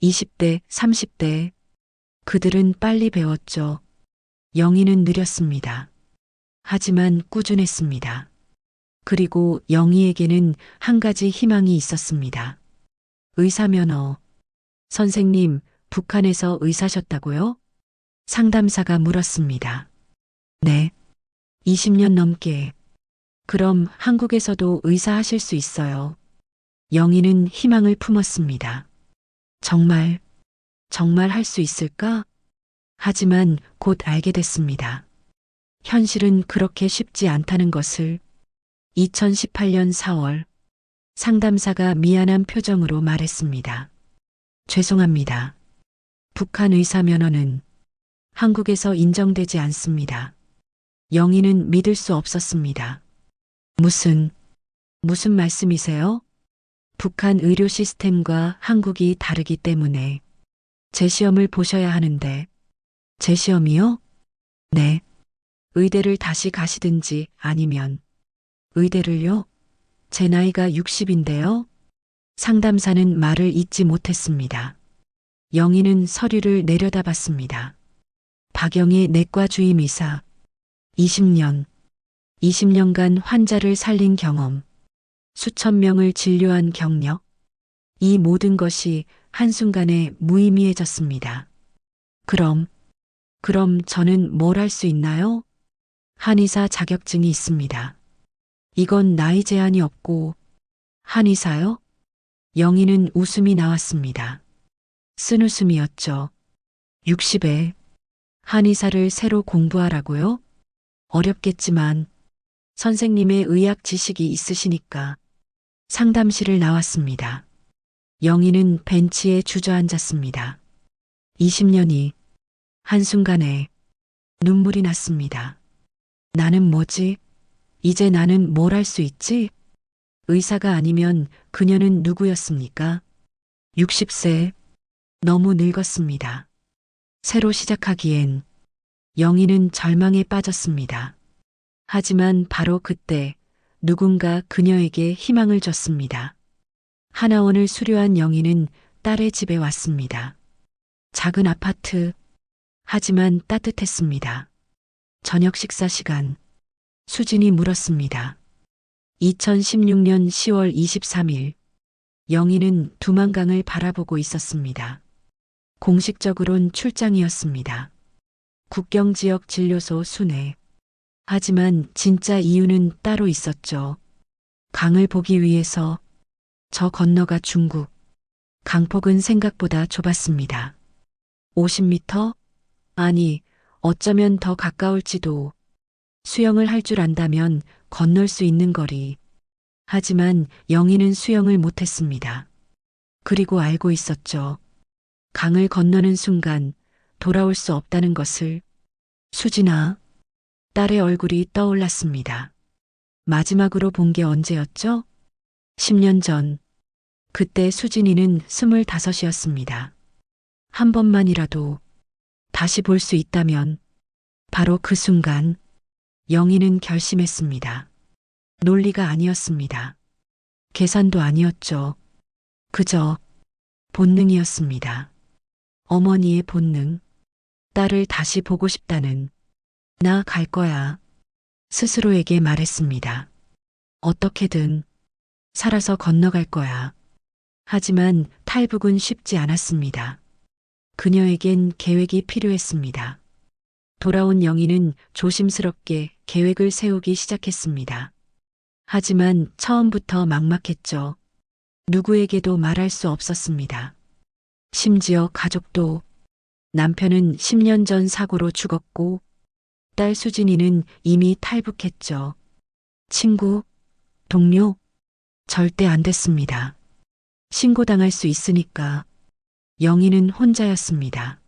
20대, 30대. 그들은 빨리 배웠죠. 영희는 느렸습니다. 하지만 꾸준했습니다. 그리고 영희에게는 한 가지 희망이 있었습니다. 의사 면허. 선생님, 북한에서 의사셨다고요? 상담사가 물었습니다. 네. 20년 넘게. 그럼 한국에서도 의사 하실 수 있어요. 영희는 희망을 품었습니다. 정말 할 수 있을까? 하지만 곧 알게 됐습니다. 현실은 그렇게 쉽지 않다는 것을. 2018년 4월, 상담사가 미안한 표정으로 말했습니다. 죄송합니다. 북한 의사 면허는 한국에서 인정되지 않습니다. 영희는 믿을 수 없었습니다. 무슨 말씀이세요? 북한 의료 시스템과 한국이 다르기 때문에 제 시험을 보셔야 하는데. 제 시험이요? 네. 의대를 다시 가시든지 아니면. 의대를요? 제 나이가 60인데요. 상담사는 말을 잇지 못했습니다. 영희는 서류를 내려다봤습니다. 박영희 내과 주임 의사. 20년간 환자를 살린 경험. 수천 명을 진료한 경력. 이 모든 것이 한순간에 무의미해졌습니다. 그럼 저는 뭘 할 수 있나요? 한의사 자격증이 있습니다. 이건 나이 제한이 없고. 한의사요? 영희는 웃음이 나왔습니다. 쓴웃음이었죠. 60에 한의사를 새로 공부하라고요? 어렵겠지만 선생님의 의학 지식이 있으시니까. 상담실을 나왔습니다. 영희는 벤치에 주저앉았습니다. 20년이 한순간에 눈물이 났습니다. 나는 뭐지? 이제 나는 뭘 할 수 있지? 의사가 아니면 그녀는 누구였습니까? 60세. 너무 늙었습니다. 새로 시작하기엔. 영희는 절망에 빠졌습니다. 하지만 바로 그때 누군가 그녀에게 희망을 줬습니다. 하나원을 수료한 영희는 딸의 집에 왔습니다. 작은 아파트. 하지만 따뜻했습니다. 저녁 식사 시간. 수진이 물었습니다. 2016년 10월 23일. 영희는 두만강을 바라보고 있었습니다. 공식적으론 출장이었습니다. 국경지역 진료소 순회. 하지만 진짜 이유는 따로 있었죠. 강을 보기 위해서. 저 건너가 중국. 강폭은 생각보다 좁았습니다. 50m? 아니, 어쩌면 더 가까울지도. 수영을 할 줄 안다면 건널 수 있는 거리. 하지만 영희는 수영을 못했습니다. 그리고 알고 있었죠. 강을 건너는 순간 돌아올 수 없다는 것을. 수진아. 딸의 얼굴이 떠올랐습니다. 마지막으로 본 게 언제였죠? 10년 전. 그때 수진이는 25이었습니다. 한 번만이라도 다시 볼 수 있다면. 바로 그 순간 영희는 결심했습니다. 논리가 아니었습니다. 계산도 아니었죠. 그저 본능이었습니다. 어머니의 본능. 딸을 다시 보고 싶다는. 나 갈 거야. 스스로에게 말했습니다. 어떻게든 살아서 건너갈 거야. 하지만 탈북은 쉽지 않았습니다. 그녀에겐 계획이 필요했습니다. 돌아온 영희는 조심스럽게 계획을 세우기 시작했습니다. 하지만 처음부터 막막했죠. 누구에게도 말할 수 없었습니다. 심지어 가족도. 남편은 10년 전 사고로 죽었고 딸 수진이는 이미 탈북했죠. 친구, 동료, 절대 안 됐습니다. 신고당할 수 있으니까. 영희는 혼자였습니다.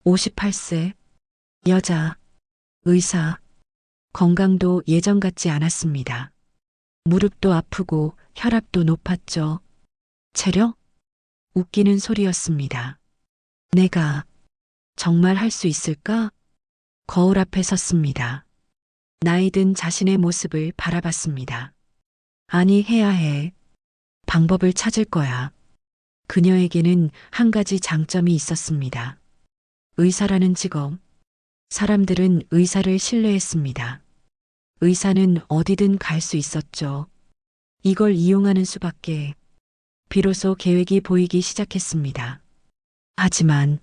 58세, 여자, 의사, 건강도 예전 같지 않았습니다. 무릎도 아프고 혈압도 높았죠. 체력? 웃기는 소리였습니다. 내가 정말 할 수 있을까? 거울 앞에 섰습니다. 나이 든 자신의 모습을 바라봤습니다. 아니, 해야 해. 방법을 찾을 거야. 그녀에게는 한 가지 장점이 있었습니다. 의사라는 직업. 사람들은 의사를 신뢰했습니다. 의사는 어디든 갈 수 있었죠. 이걸 이용하는 수밖에. 비로소 계획이 보이기 시작했습니다. 하지만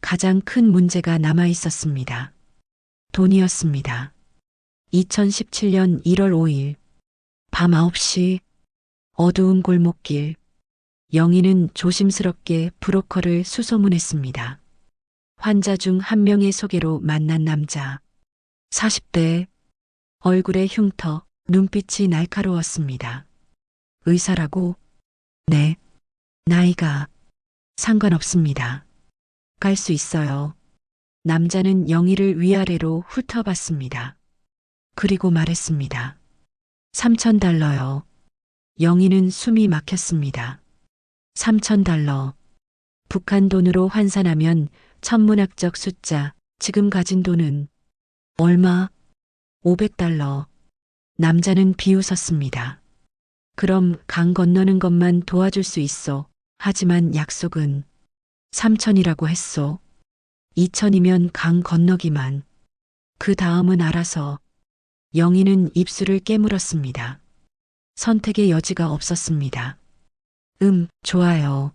가장 큰 문제가 남아 있었습니다. 돈이었습니다. 2017년 1월 5일 밤 9시 어두운 골목길. 영희는 조심스럽게 브로커를 수소문했습니다. 환자 중 한 명의 소개로 만난 남자. 40대. 얼굴에 흉터, 눈빛이 날카로웠습니다. 의사라고? 네. 나이가 상관없습니다. 갈 수 있어요. 남자는 영희를 위아래로 훑어봤습니다. 그리고 말했습니다. 3,000달러요. 영희는 숨이 막혔습니다. 3,000달러. 북한 돈으로 환산하면 천문학적 숫자. 지금 가진 돈은 얼마? 500달러. 남자는 비웃었습니다. 그럼 강 건너는 것만 도와줄 수 있어. 하지만 약속은 3,000이라고 했소. 2,000이면 강 건너기만. 그 다음은 알아서. 영희는 입술을 깨물었습니다. 선택의 여지가 없었습니다. 좋아요.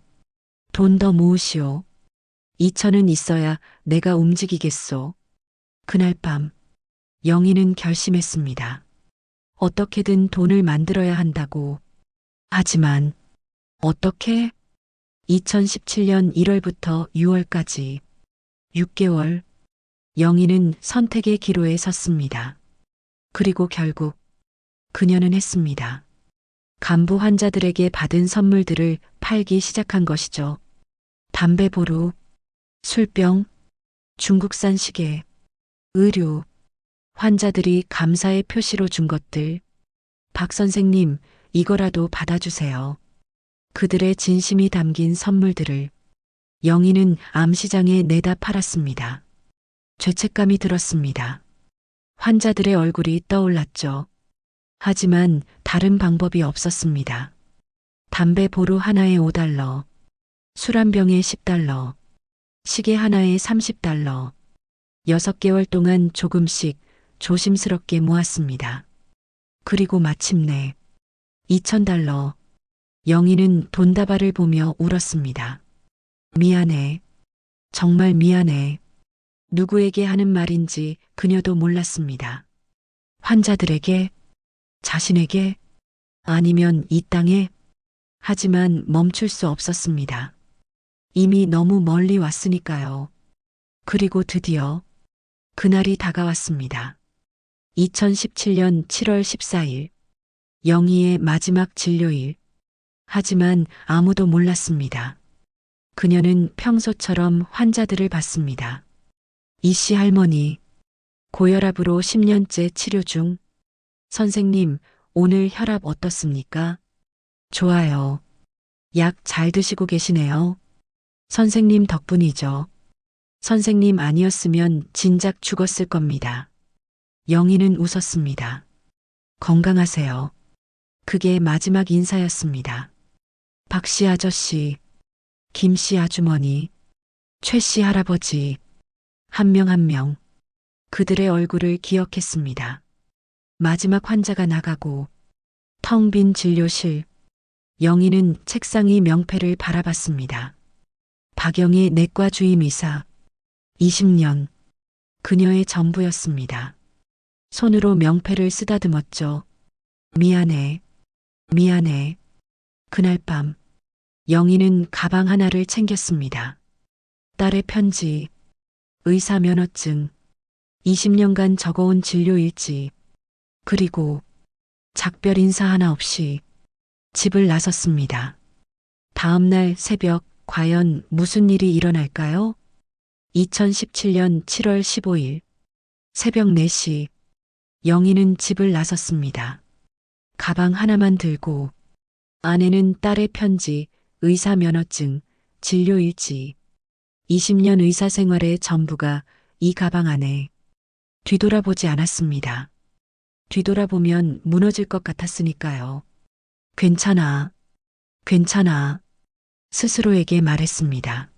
돈 더 모으시오. 2,000은 있어야 내가 움직이겠소. 그날 밤 영희는 결심했습니다. 어떻게든 돈을 만들어야 한다고. 하지만 어떻게? 2017년 1월부터 6월까지 6개월. 영희는 선택의 기로에 섰습니다. 그리고 결국 그녀는 했습니다. 간부 환자들에게 받은 선물들을 팔기 시작한 것이죠. 담배 보루, 술병, 중국산 시계, 의류, 환자들이 감사의 표시로 준 것들. 박 선생님, 이거라도 받아주세요. 그들의 진심이 담긴 선물들을 영희는 암시장에 내다 팔았습니다. 죄책감이 들었습니다. 환자들의 얼굴이 떠올랐죠. 하지만 다른 방법이 없었습니다. 담배 보루 하나에 5달러, 술 한 병에 10달러, 시계 하나에 30달러. 6개월 동안 조금씩 조심스럽게 모았습니다. 그리고 마침내 2,000달러. 영희는 돈다발을 보며 울었습니다. 미안해. 정말 미안해. 누구에게 하는 말인지 그녀도 몰랐습니다. 환자들에게? 자신에게? 아니면 이 땅에? 하지만 멈출 수 없었습니다. 이미 너무 멀리 왔으니까요. 그리고 드디어 그날이 다가왔습니다. 2017년 7월 14일, 영희의 마지막 진료일. 하지만 아무도 몰랐습니다. 그녀는 평소처럼 환자들을 봤습니다. 이씨 할머니, 고혈압으로 10년째 치료 중. 선생님, 오늘 혈압 어떻습니까? 좋아요. 약 잘 드시고 계시네요. 선생님 덕분이죠. 선생님 아니었으면 진작 죽었을 겁니다. 영희는 웃었습니다. 건강하세요. 그게 마지막 인사였습니다. 박씨 아저씨, 김씨 아주머니, 최씨 할아버지, 한 명 한 명 그들의 얼굴을 기억했습니다. 마지막 환자가 나가고 텅 빈 진료실, 영희는 책상 위 명패를 바라봤습니다. 박영희 내과 주임의사, 20년, 그녀의 전부였습니다. 손으로 명패를 쓰다듬었죠. 미안해, 미안해. 그날 밤, 영희는 가방 하나를 챙겼습니다. 딸의 편지, 의사 면허증, 20년간 적어온 진료 일지, 그리고 작별 인사 하나 없이 집을 나섰습니다. 다음 날 새벽, 과연 무슨 일이 일어날까요? 2017년 7월 15일, 새벽 4시, 영희는 집을 나섰습니다. 가방 하나만 들고, 안에는 딸의 편지, 의사 면허증, 진료 일지, 20년 의사 생활의 전부가 이 가방 안에. 뒤돌아보지 않았습니다. 뒤돌아보면 무너질 것 같았으니까요. 괜찮아, 괜찮아. 스스로에게 말했습니다.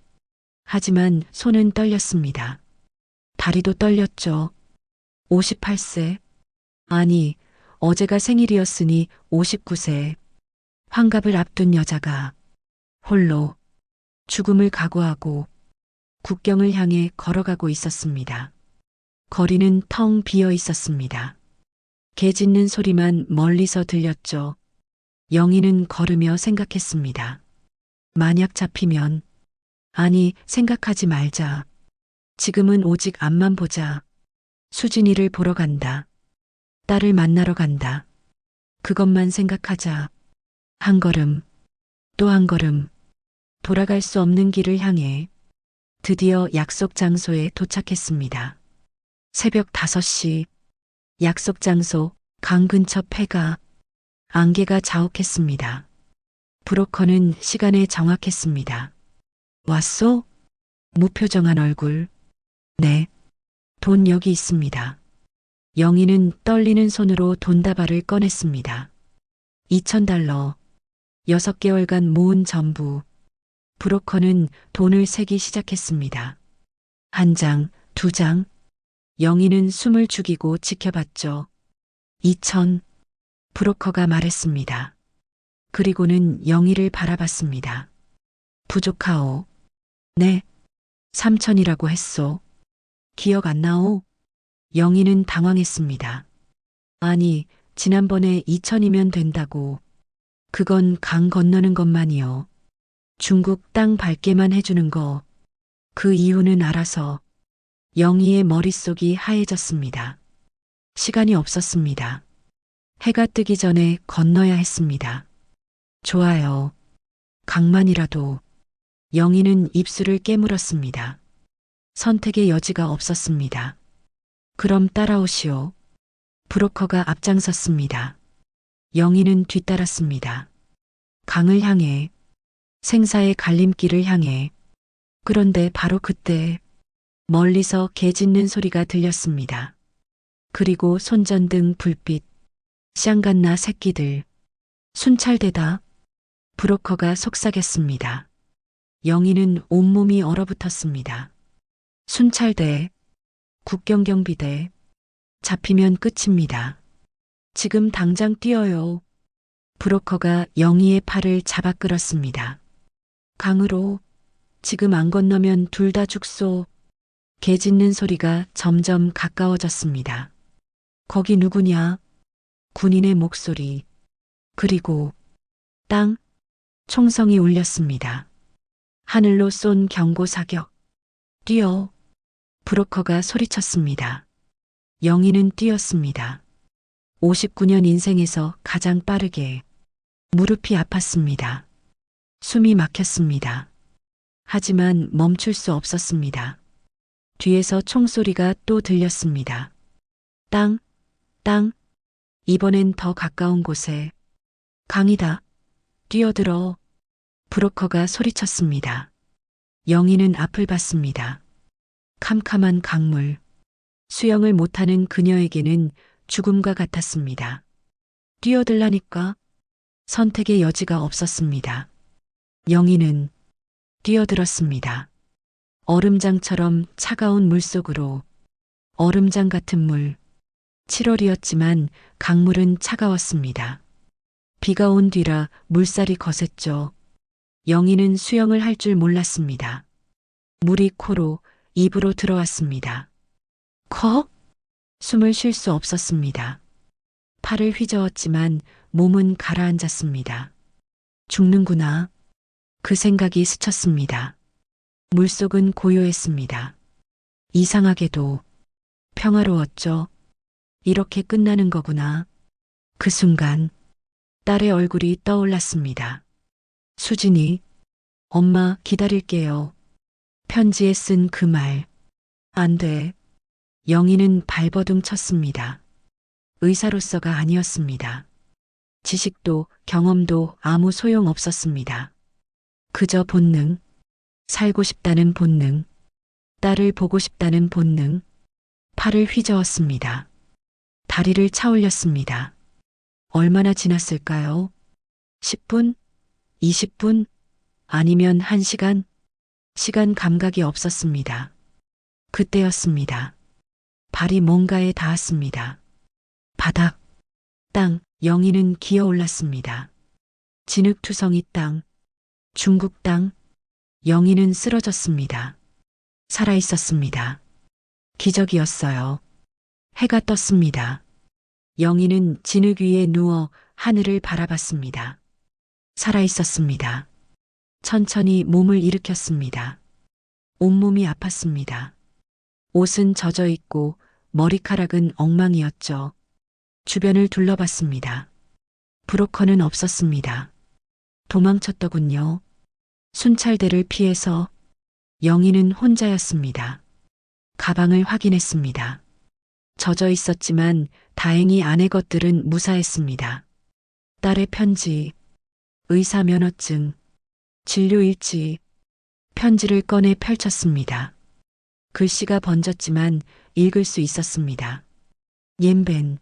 하지만 손은 떨렸습니다. 다리도 떨렸죠. 58세. 아니, 어제가 생일이었으니 59세. 환갑을 앞둔 여자가 홀로 죽음을 각오하고 국경을 향해 걸어가고 있었습니다. 거리는 텅 비어 있었습니다. 개 짖는 소리만 멀리서 들렸죠. 영희는 걸으며 생각했습니다. 만약 잡히면, 아니, 생각하지 말자. 지금은 오직 앞만 보자. 수진이를 보러 간다. 딸을 만나러 간다. 그것만 생각하자. 한 걸음, 또 한 걸음, 돌아갈 수 없는 길을 향해 드디어 약속 장소에 도착했습니다. 새벽 5시, 약속 장소, 강 근처 폐가, 안개가 자욱했습니다. 브로커는 시간에 정확했습니다. 왔소? 무표정한 얼굴. 네, 돈 여기 있습니다. 영희는 떨리는 손으로 돈다발을 꺼냈습니다. 2,000달러, 6개월간 모은 전부. 브로커는 돈을 세기 시작했습니다. 한 장, 두 장. 영희는 숨을 죽이고 지켜봤죠. 2,000, 브로커가 말했습니다. 그리고는 영희를 바라봤습니다. 부족하오. 네, 3,000이라고 했소. 기억 안 나오? 영희는 당황했습니다. 아니, 지난번에 2,000이면 된다고. 그건 강 건너는 것만이요. 중국 땅 밟게만 해주는 거. 그 이유는 알아서. 영희의 머릿속이 하얘졌습니다. 시간이 없었습니다. 해가 뜨기 전에 건너야 했습니다. 좋아요. 강만이라도. 영희는 입술을 깨물었습니다. 선택의 여지가 없었습니다. 그럼 따라오시오. 브로커가 앞장섰습니다. 영희는 뒤따랐습니다. 강을 향해, 생사의 갈림길을 향해. 그런데 바로 그때 멀리서 개 짖는 소리가 들렸습니다. 그리고 손전등 불빛, 샹간나 새끼들. 순찰대다. 브로커가 속삭였습니다. 영희는 온몸이 얼어붙었습니다. 순찰대, 국경경비대. 잡히면 끝입니다. 지금 당장 뛰어요. 브로커가 영희의 팔을 잡아 끌었습니다. 강으로. 지금 안 건너면 둘 다 죽소. 개 짖는 소리가 점점 가까워졌습니다. 거기 누구냐? 군인의 목소리. 그리고 땅, 총성이 울렸습니다. 하늘로 쏜 경고 사격. 뛰어. 브로커가 소리쳤습니다. 영희는 뛰었습니다. 59년 인생에서 가장 빠르게. 무릎이 아팠습니다. 숨이 막혔습니다. 하지만 멈출 수 없었습니다. 뒤에서 총소리가 또 들렸습니다. 땅, 땅. 이번엔 더 가까운 곳에. 강이다. 뛰어들어. 브로커가 소리쳤습니다. 영희는 앞을 봤습니다. 캄캄한 강물. 수영을 못하는 그녀에게는 죽음과 같았습니다. 뛰어들라니까. 선택의 여지가 없었습니다. 영희는 뛰어들었습니다. 얼음장처럼 차가운 물속으로. 얼음장 같은 물. 7월이었지만 강물은 차가웠습니다. 비가 온 뒤라 물살이 거셌죠. 영희는 수영을 할 줄 몰랐습니다. 물이 코로, 입으로 들어왔습니다. 컥! 숨을 쉴 수 없었습니다. 팔을 휘저었지만 몸은 가라앉았습니다. 죽는구나. 그 생각이 스쳤습니다. 물속은 고요했습니다. 이상하게도 평화로웠죠. 이렇게 끝나는 거구나. 그 순간 딸의 얼굴이 떠올랐습니다. 수진이, 엄마 기다릴게요. 편지에 쓴 그 말. 안 돼. 영희는 발버둥 쳤습니다. 의사로서가 아니었습니다. 지식도 경험도 아무 소용 없었습니다. 그저 본능. 살고 싶다는 본능. 딸을 보고 싶다는 본능. 팔을 휘저었습니다. 다리를 차올렸습니다. 얼마나 지났을까요? 10분? 20분? 아니면 1시간? 시간 감각이 없었습니다. 그때였습니다. 발이 뭔가에 닿았습니다. 바닥, 땅, 영희는 기어 올랐습니다. 진흙투성이 땅, 중국 땅, 영희는 쓰러졌습니다. 살아있었습니다. 기적이었어요. 해가 떴습니다. 영희는 진흙 위에 누워 하늘을 바라봤습니다. 살아있었습니다. 천천히 몸을 일으켰습니다. 온몸이 아팠습니다. 옷은 젖어 있고 머리카락은 엉망이었죠. 주변을 둘러봤습니다. 브로커는 없었습니다. 도망쳤더군요. 순찰대를 피해서. 영희는 혼자였습니다. 가방을 확인했습니다. 젖어 있었지만 다행히 안의 것들은 무사했습니다. 딸의 편지, 의사 면허증, 진료일지. 편지를 꺼내 펼쳤습니다. 글씨가 번졌지만 읽을 수 있었습니다. 옌벤,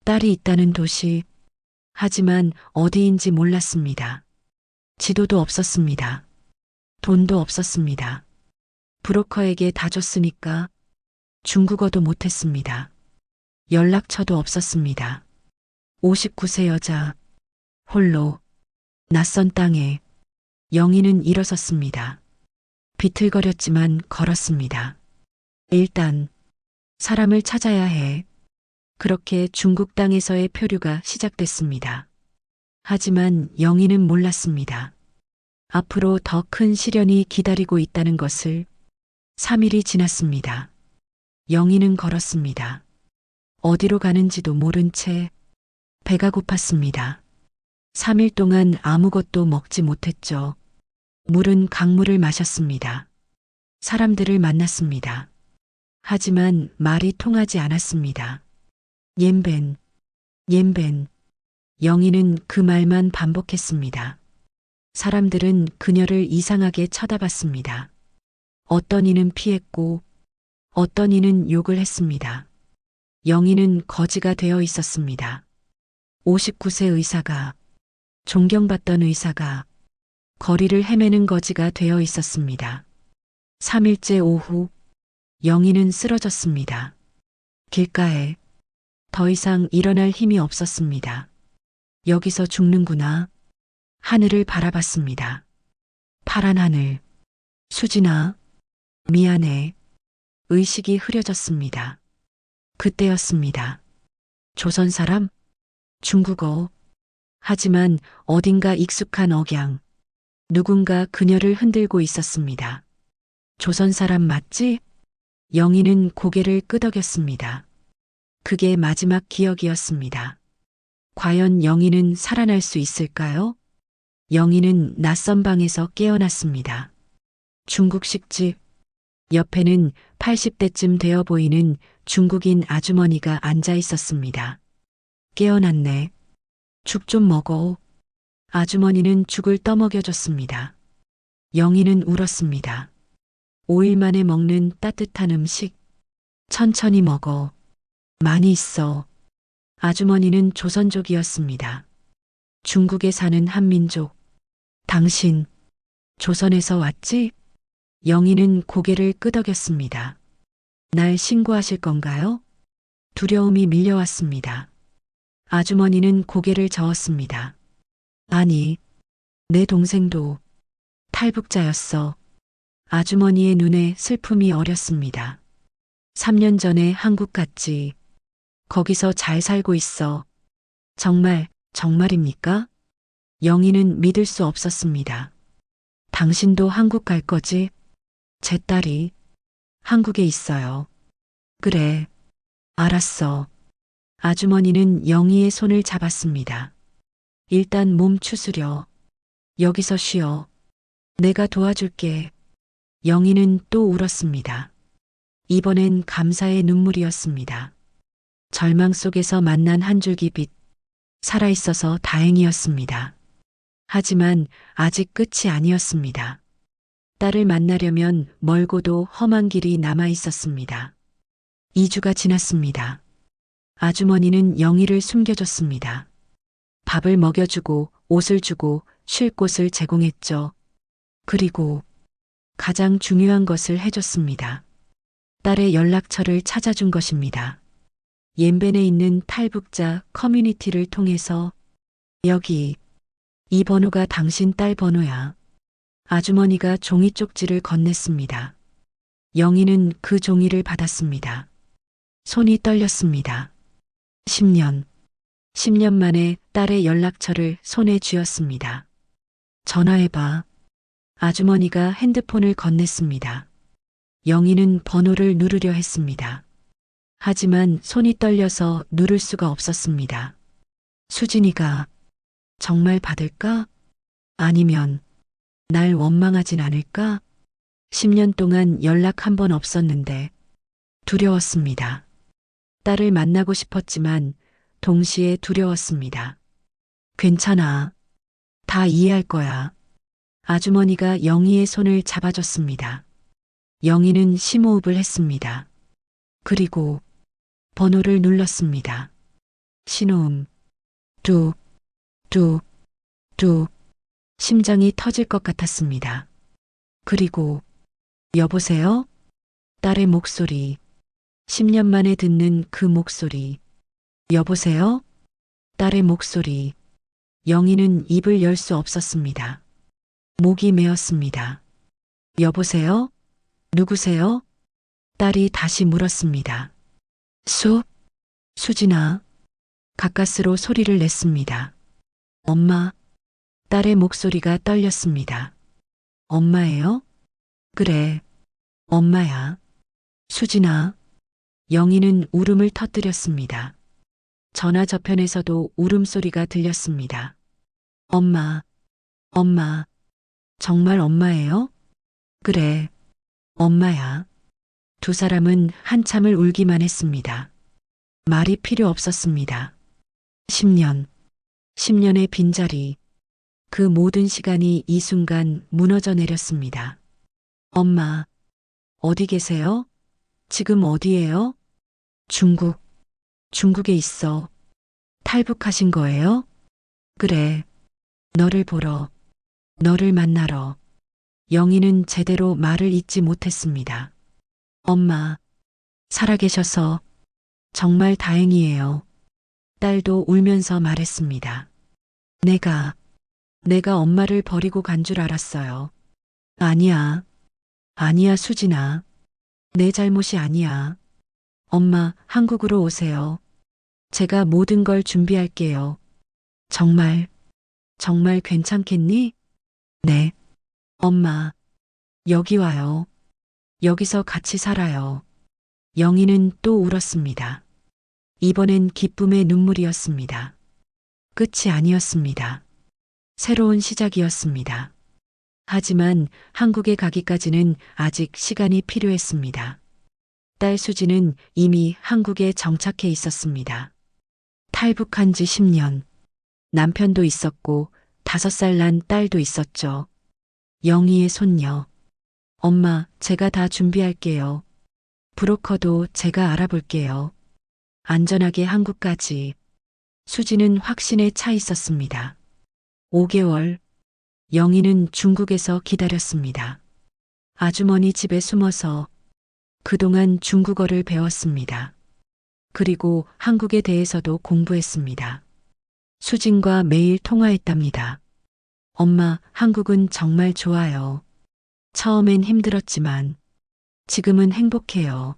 딸이 있다는 도시. 하지만 어디인지 몰랐습니다. 지도도 없었습니다. 돈도 없었습니다. 브로커에게 다 줬으니까. 중국어도 못했습니다. 연락처도 없었습니다. 59세 여자, 홀로, 낯선 땅에. 영희는 일어섰습니다. 비틀거렸지만 걸었습니다. 일단 사람을 찾아야 해. 그렇게 중국 땅에서의 표류가 시작됐습니다. 하지만 영희는 몰랐습니다. 앞으로 더 큰 시련이 기다리고 있다는 것을. 3일이 지났습니다. 영희는 걸었습니다. 어디로 가는지도 모른 채. 배가 고팠습니다. 3일 동안 아무것도 먹지 못했죠. 물은 강물을 마셨습니다. 사람들을 만났습니다. 하지만 말이 통하지 않았습니다. 옌벤, 옌벤. 영희는 그 말만 반복했습니다. 사람들은 그녀를 이상하게 쳐다봤습니다. 어떤 이는 피했고 어떤 이는 욕을 했습니다. 영희는 거지가 되어 있었습니다. 59세 의사가, 존경받던 의사가 거리를 헤매는 거지가 되어 있었습니다. 3일째 오후, 영희는 쓰러졌습니다. 길가에. 더 이상 일어날 힘이 없었습니다. 여기서 죽는구나. 하늘을 바라봤습니다. 파란 하늘. 수진아, 미안해. 의식이 흐려졌습니다. 그때였습니다. 조선 사람? 중국어. 하지만 어딘가 익숙한 억양. 누군가 그녀를 흔들고 있었습니다. 조선 사람 맞지? 영희는 고개를 끄덕였습니다. 그게 마지막 기억이었습니다. 과연 영희는 살아날 수 있을까요? 영희는 낯선 방에서 깨어났습니다. 중국식 집. 옆에는 80대쯤 되어 보이는 중국인 아주머니가 앉아 있었습니다. 깨어났네. 죽 좀 먹어. 아주머니는 죽을 떠먹여줬습니다. 영희는 울었습니다. 5일 만에 먹는 따뜻한 음식. 천천히 먹어. 많이 있어. 아주머니는 조선족이었습니다. 중국에 사는 한민족. 당신, 조선에서 왔지? 영희는 고개를 끄덕였습니다. 날 신고하실 건가요? 두려움이 밀려왔습니다. 아주머니는 고개를 저었습니다. 아니, 내 동생도 탈북자였어. 아주머니의 눈에 슬픔이 어렸습니다. 3년 전에 한국 갔지. 거기서 잘 살고 있어. 정말입니까? 영희는 믿을 수 없었습니다. 당신도 한국 갈 거지? 제 딸이 한국에 있어요. 그래, 알았어. 아주머니는 영희의 손을 잡았습니다. 일단 몸 추스려. 여기서 쉬어. 내가 도와줄게. 영희는 또 울었습니다. 이번엔 감사의 눈물이었습니다. 절망 속에서 만난 한 줄기 빛. 살아있어서 다행이었습니다. 하지만 아직 끝이 아니었습니다. 딸을 만나려면 멀고도 험한 길이 남아 있었습니다. 2주가 지났습니다. 아주머니는 영희를 숨겨줬습니다. 밥을 먹여주고 옷을 주고 쉴 곳을 제공했죠. 그리고 가장 중요한 것을 해줬습니다. 딸의 연락처를 찾아준 것입니다. 옌벤에 있는 탈북자 커뮤니티를 통해서 여기, 이 번호가 당신 딸 번호야. 아주머니가 종이 쪽지를 건넸습니다. 영희는 그 종이를 받았습니다. 손이 떨렸습니다. 10년 만에 딸의 연락처를 손에 쥐었습니다. 전화해봐. 아주머니가 핸드폰을 건넸습니다. 영희는 번호를 누르려 했습니다. 하지만 손이 떨려서 누를 수가 없었습니다. 수진이가 정말 받을까? 아니면 날 원망하진 않을까? 10년 동안 연락 한 번 없었는데 두려웠습니다. 딸을 만나고 싶었지만 동시에 두려웠습니다. 괜찮아. 다 이해할 거야. 아주머니가 영희의 손을 잡아줬습니다. 영희는 심호흡을 했습니다. 그리고 번호를 눌렀습니다. 신호음. 뚝, 뚝, 뚝. 심장이 터질 것 같았습니다. 그리고 여보세요? 딸의 목소리. 10년 만에 듣는 그 목소리. 여보세요? 딸의 목소리. 영희는 입을 열 수 없었습니다. 목이 메었습니다. 여보세요? 누구세요? 딸이 다시 물었습니다. 수진아. 가까스로 소리를 냈습니다. 엄마. 딸의 목소리가 떨렸습니다. 엄마예요? 그래, 엄마야. 수진아. 영희는 울음을 터뜨렸습니다. 전화 저편에서도 울음소리가 들렸습니다. 엄마, 정말 엄마예요? 그래, 엄마야. 두 사람은 한참을 울기만 했습니다. 말이 필요 없었습니다. 10년의 빈자리. 그 모든 시간이 이 순간 무너져 내렸습니다. 엄마, 어디 계세요? 지금 어디예요? 중국에 있어. 탈북하신 거예요? 그래, 너를 보러, 너를 만나러. 영희는 제대로 말을 잇지 못했습니다. 엄마, 살아계셔서 정말 다행이에요. 딸도 울면서 말했습니다. 내가 엄마를 버리고 간 줄 알았어요. 아니야, 수진아. 내 잘못이 아니야. 엄마, 한국으로 오세요. 제가 모든 걸 준비할게요. 정말 괜찮겠니? 네. 엄마, 여기 와요. 여기서 같이 살아요. 영희는 또 울었습니다. 이번엔 기쁨의 눈물이었습니다. 끝이 아니었습니다. 새로운 시작이었습니다. 하지만 한국에 가기까지는 아직 시간이 필요했습니다. 딸 수지는 이미 한국에 정착해 있었습니다. 탈북한 지 10년. 남편도 있었고 5살 난 딸도 있었죠. 영희의 손녀. 엄마, 제가 다 준비할게요. 브로커도 제가 알아볼게요. 안전하게 한국까지. 수지는 확신에 차 있었습니다. 5개월. 영희는 중국에서 기다렸습니다. 아주머니 집에 숨어서 그동안 중국어를 배웠습니다. 그리고 한국에 대해서도 공부했습니다. 수진과 매일 통화했답니다. 엄마, 한국은 정말 좋아요. 처음엔 힘들었지만 지금은 행복해요.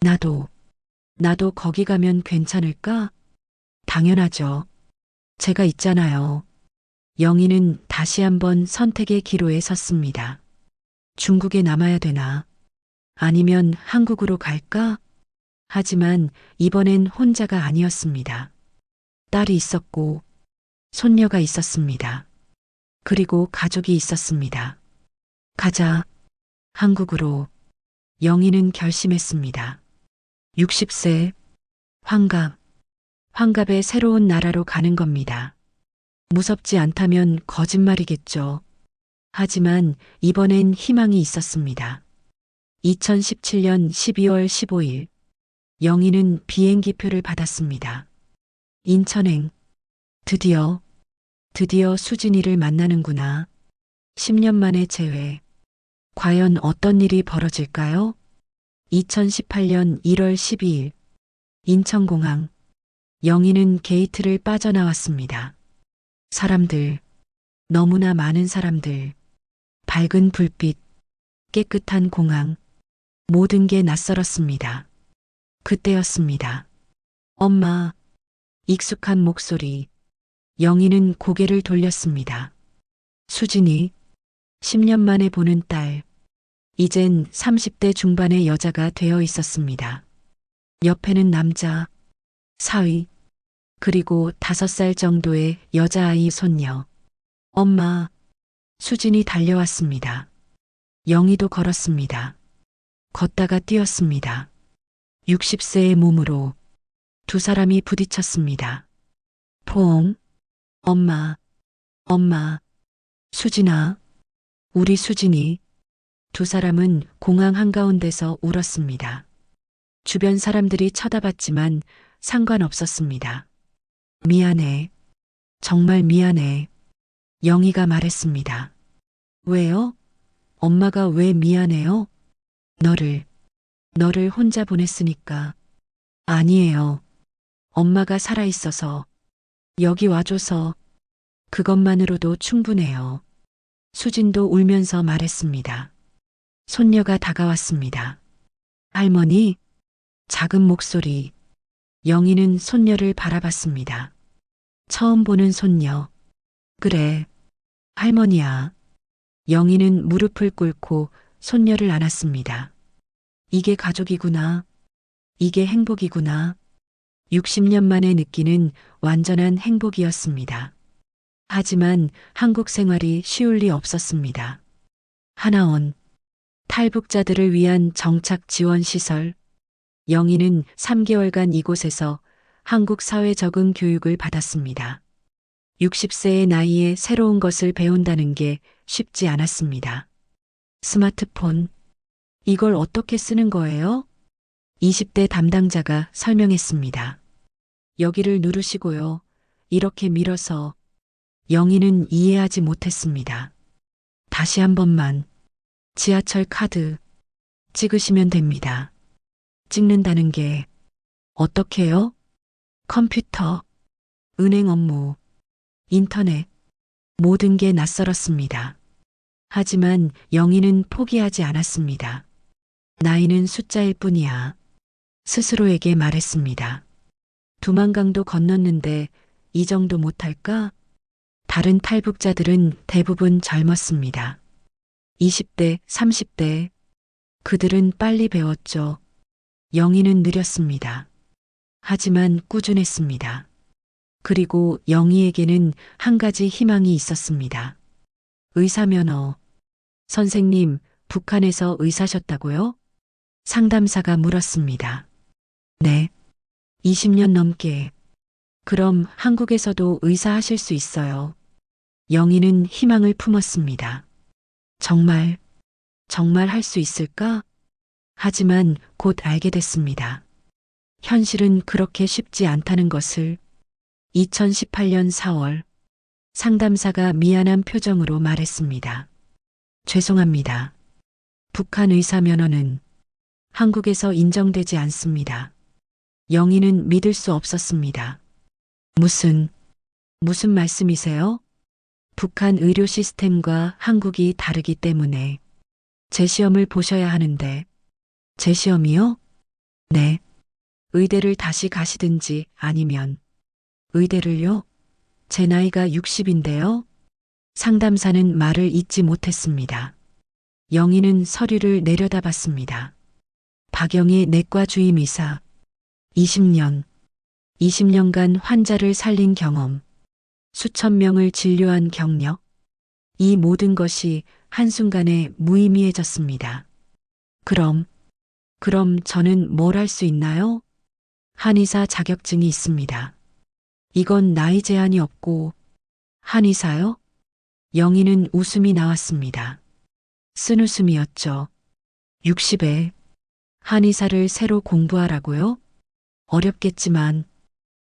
나도 거기 가면 괜찮을까? 당연하죠. 제가 있잖아요. 영희는 다시 한번 선택의 기로에 섰습니다. 중국에 남아야 되나? 아니면 한국으로 갈까? 하지만 이번엔 혼자가 아니었습니다. 딸이 있었고 손녀가 있었습니다. 그리고 가족이 있었습니다. 가자. 한국으로. 영희는 결심했습니다. 60세. 환갑. 환갑의 새로운 나라로 가는 겁니다. 무섭지 않다면 거짓말이겠죠. 하지만 이번엔 희망이 있었습니다. 2017년 12월 15일. 영희는 비행기표를 받았습니다. 인천행. 드디어 수진이를 만나는구나. 10년 만에 재회. 과연 어떤 일이 벌어질까요? 2018년 1월 12일. 인천공항. 영희는 게이트를 빠져나왔습니다. 사람들. 너무나 많은 사람들. 밝은 불빛. 깨끗한 공항. 모든 게 낯설었습니다. 그때였습니다. 엄마. 익숙한 목소리. 영희는 고개를 돌렸습니다. 수진이. 10년 만에 보는 딸. 이젠 30대 중반의 여자가 되어 있었습니다. 옆에는 남자, 사위, 그리고 5살 정도의 여자아이 손녀. 엄마. 수진이 달려왔습니다. 영희도 걸었습니다. 걷다가 뛰었습니다. 60세의 몸으로 두 사람이 부딪혔습니다. 포옹. 엄마. 수진아. 우리 수진이. 두 사람은 공항 한가운데서 울었습니다. 주변 사람들이 쳐다봤지만 상관없었습니다. 미안해. 정말 미안해. 영희가 말했습니다. 왜요? 엄마가 왜 미안해요? 너를 혼자 보냈으니까. 아니에요. 엄마가 살아있어서, 여기 와줘서, 그것만으로도 충분해요. 수진도 울면서 말했습니다. 손녀가 다가왔습니다. 할머니. 작은 목소리. 영희는 손녀를 바라봤습니다. 처음 보는 손녀. 그래. 할머니야. 영희는 무릎을 꿇고 손녀를 안았습니다. 이게 가족이구나. 이게 행복이구나. 60년 만에 느끼는 완전한 행복이었습니다. 하지만 한국 생활이 쉬울 리 없었습니다. 하나원. 탈북자들을 위한 정착 지원 시설. 영희는 3개월간 이곳에서 한국 사회 적응 교육을 받았습니다. 60세의 나이에 새로운 것을 배운다는 게 쉽지 않았습니다. 스마트폰. 이걸 어떻게 쓰는 거예요? 20대 담당자가 설명했습니다. 여기를 누르시고요. 이렇게 밀어서. 영희는 이해하지 못했습니다. 다시 한 번만. 지하철 카드 찍으시면 됩니다. 찍는다는 게 어떻게요? 컴퓨터, 은행 업무, 인터넷, 모든 게 낯설었습니다. 하지만 영희는 포기하지 않았습니다. 나이는 숫자일 뿐이야. 스스로에게 말했습니다. 두만강도 건넜는데 이 정도 못할까? 다른 탈북자들은 대부분 젊었습니다. 20대, 30대. 그들은 빨리 배웠죠. 영희는 느렸습니다. 하지만 꾸준했습니다. 그리고 영희에게는 한 가지 희망이 있었습니다. 의사 면허. 선생님, 북한에서 의사셨다고요? 상담사가 물었습니다. 네. 20년 넘게. 그럼 한국에서도 의사 하실 수 있어요. 영희는 희망을 품었습니다. 정말, 정말 할 수 있을까? 하지만 곧 알게 됐습니다. 현실은 그렇게 쉽지 않다는 것을. 2018년 4월 상담사가 미안한 표정으로 말했습니다. 죄송합니다. 북한 의사 면허는 한국에서 인정되지 않습니다. 영희는 믿을 수 없었습니다. 무슨 말씀이세요? 북한 의료 시스템과 한국이 다르기 때문에 제 시험을 보셔야 하는데. 제 시험이요? 네. 의대를 다시 가시든지 아니면. 의대를요? 제 나이가 60인데요. 상담사는 말을 잇지 못했습니다. 영희는 서류를 내려다봤습니다. 박영희 내과 주임 의사. 20년간 환자를 살린 경험. 수천 명을 진료한 경력. 이 모든 것이 한순간에 무의미해졌습니다. 그럼 저는 뭘 할 수 있나요? 한의사 자격증이 있습니다. 이건 나이 제한이 없고. 한의사요? 영희는 웃음이 나왔습니다. 쓴웃음이었죠. 60에 한의사를 새로 공부하라고요? 어렵겠지만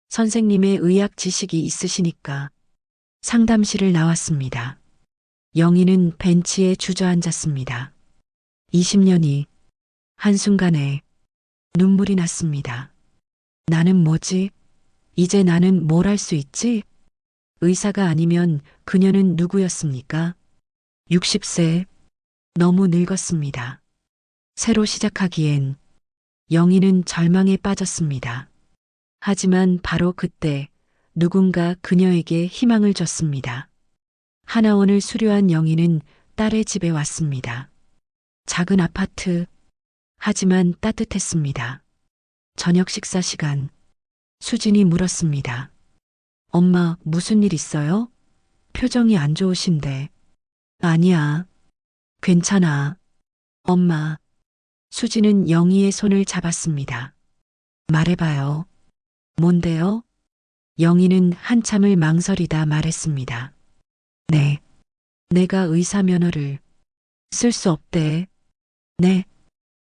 선생님의 의학 지식이 있으시니까. 상담실을 나왔습니다. 영희는 벤치에 주저앉았습니다. 20년이 한순간에 눈물이 났습니다. 나는 뭐지? 이제 나는 뭘 할 수 있지? 의사가 아니면 그녀는 누구였습니까? 60세. 너무 늙었습니다. 새로 시작하기엔. 영희는 절망에 빠졌습니다. 하지만 바로 그때 누군가 그녀에게 희망을 줬습니다. 하나원을 수료한 영희는 딸의 집에 왔습니다. 작은 아파트. 하지만 따뜻했습니다. 저녁 식사 시간. 수진이 물었습니다. 엄마, 무슨 일 있어요? 표정이 안 좋으신데. 아니야. 괜찮아. 엄마. 수진은 영희의 손을 잡았습니다. 말해봐요. 뭔데요? 영희는 한참을 망설이다 말했습니다. 네. 내가 의사 면허를 쓸 수 없대. 네.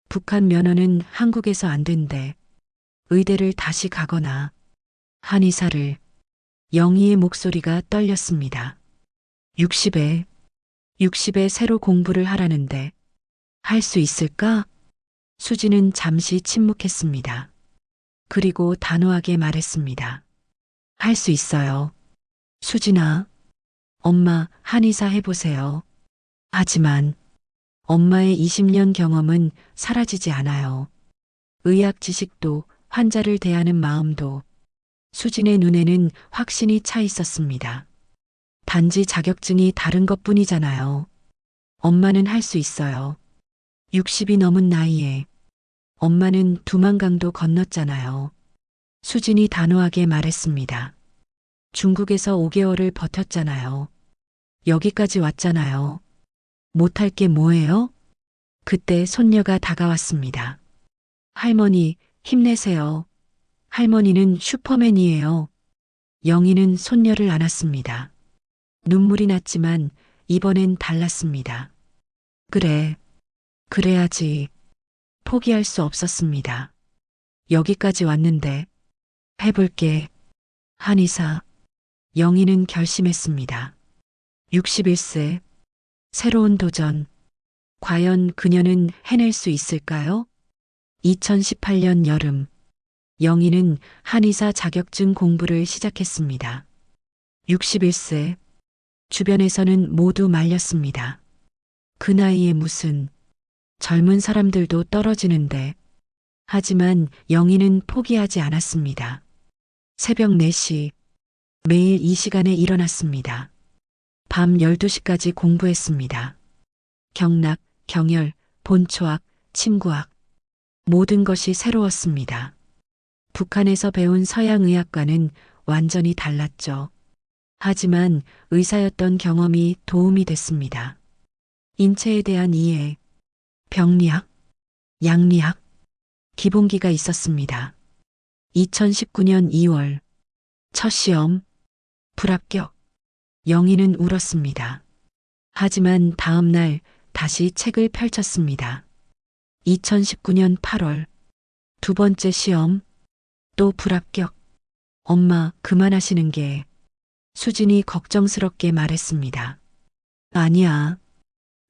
북한 면허는 한국에서 안 된대. 의대를 다시 가거나 한의사를. 영희의 목소리가 떨렸습니다. 60에 새로 공부를 하라는데 할 수 있을까? 수지는 잠시 침묵했습니다. 그리고 단호하게 말했습니다. 할 수 있어요. 수진아, 엄마 한의사 해보세요. 하지만 엄마의 20년 경험은 사라지지 않아요. 의학 지식도 환자를 대하는 마음도. 수진의 눈에는 확신이 차 있었습니다. 단지 자격증이 다른 것뿐이잖아요. 엄마는 할 수 있어요. 60이 넘은 나이에. 엄마는 두만강도 건넜잖아요. 수진이 단호하게 말했습니다. 중국에서 5개월을 버텼잖아요. 여기까지 왔잖아요. 못할 게 뭐예요? 그때 손녀가 다가왔습니다. 할머니, 힘내세요. 할머니는 슈퍼맨이에요. 영희는 손녀를 안았습니다. 눈물이 났지만 이번엔 달랐습니다. 그래, 그래야지. 포기할 수 없었습니다. 여기까지 왔는데 해볼게. 한의사. 영희는 결심했습니다. 61세. 새로운 도전. 과연 그녀는 해낼 수 있을까요? 2018년 여름. 영희는 한의사 자격증 공부를 시작했습니다. 61세. 주변에서는 모두 말렸습니다. 그 나이에 무슨. 젊은 사람들도 떨어지는데. 하지만 영희는 포기하지 않았습니다. 새벽 4시. 매일 이 시간에 일어났습니다. 밤 12시까지 공부했습니다. 경락, 경혈, 본초학, 침구학. 모든 것이 새로웠습니다. 북한에서 배운 서양의학과는 완전히 달랐죠. 하지만 의사였던 경험이 도움이 됐습니다. 인체에 대한 이해, 병리학, 양리학, 기본기가 있었습니다. 2019년 2월, 첫 시험, 불합격. 영희는 울었습니다. 하지만 다음 날 다시 책을 펼쳤습니다. 2019년 8월, 두 번째 시험, 또 불합격. 엄마, 그만하시는 게. 수진이 걱정스럽게 말했습니다. 아니야.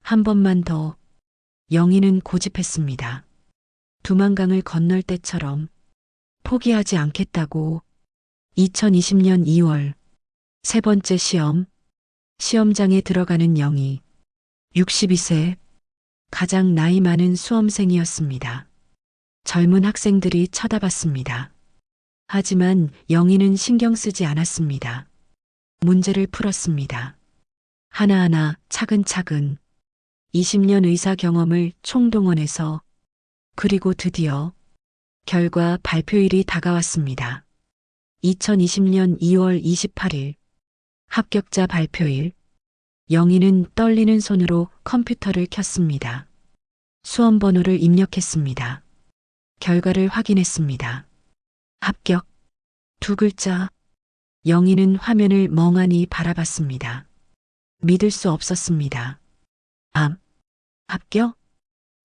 한 번만 더. 영희는 고집했습니다. 두만강을 건널 때처럼 포기하지 않겠다고. 2020년 2월, 세 번째 시험, 시험장에 들어가는 영희. 62세, 가장 나이 많은 수험생이었습니다. 젊은 학생들이 쳐다봤습니다. 하지만 영희는 신경 쓰지 않았습니다. 문제를 풀었습니다. 하나하나 차근차근 20년 의사 경험을 총동원해서. 그리고 드디어 결과 발표일이 다가왔습니다. 2020년 2월 28일 합격자 발표일. 영희는 떨리는 손으로 컴퓨터를 켰습니다. 수험 번호를 입력했습니다. 결과를 확인했습니다. 합격. 두 글자. 영희는 화면을 멍하니 바라봤습니다. 믿을 수 없었습니다. 합격?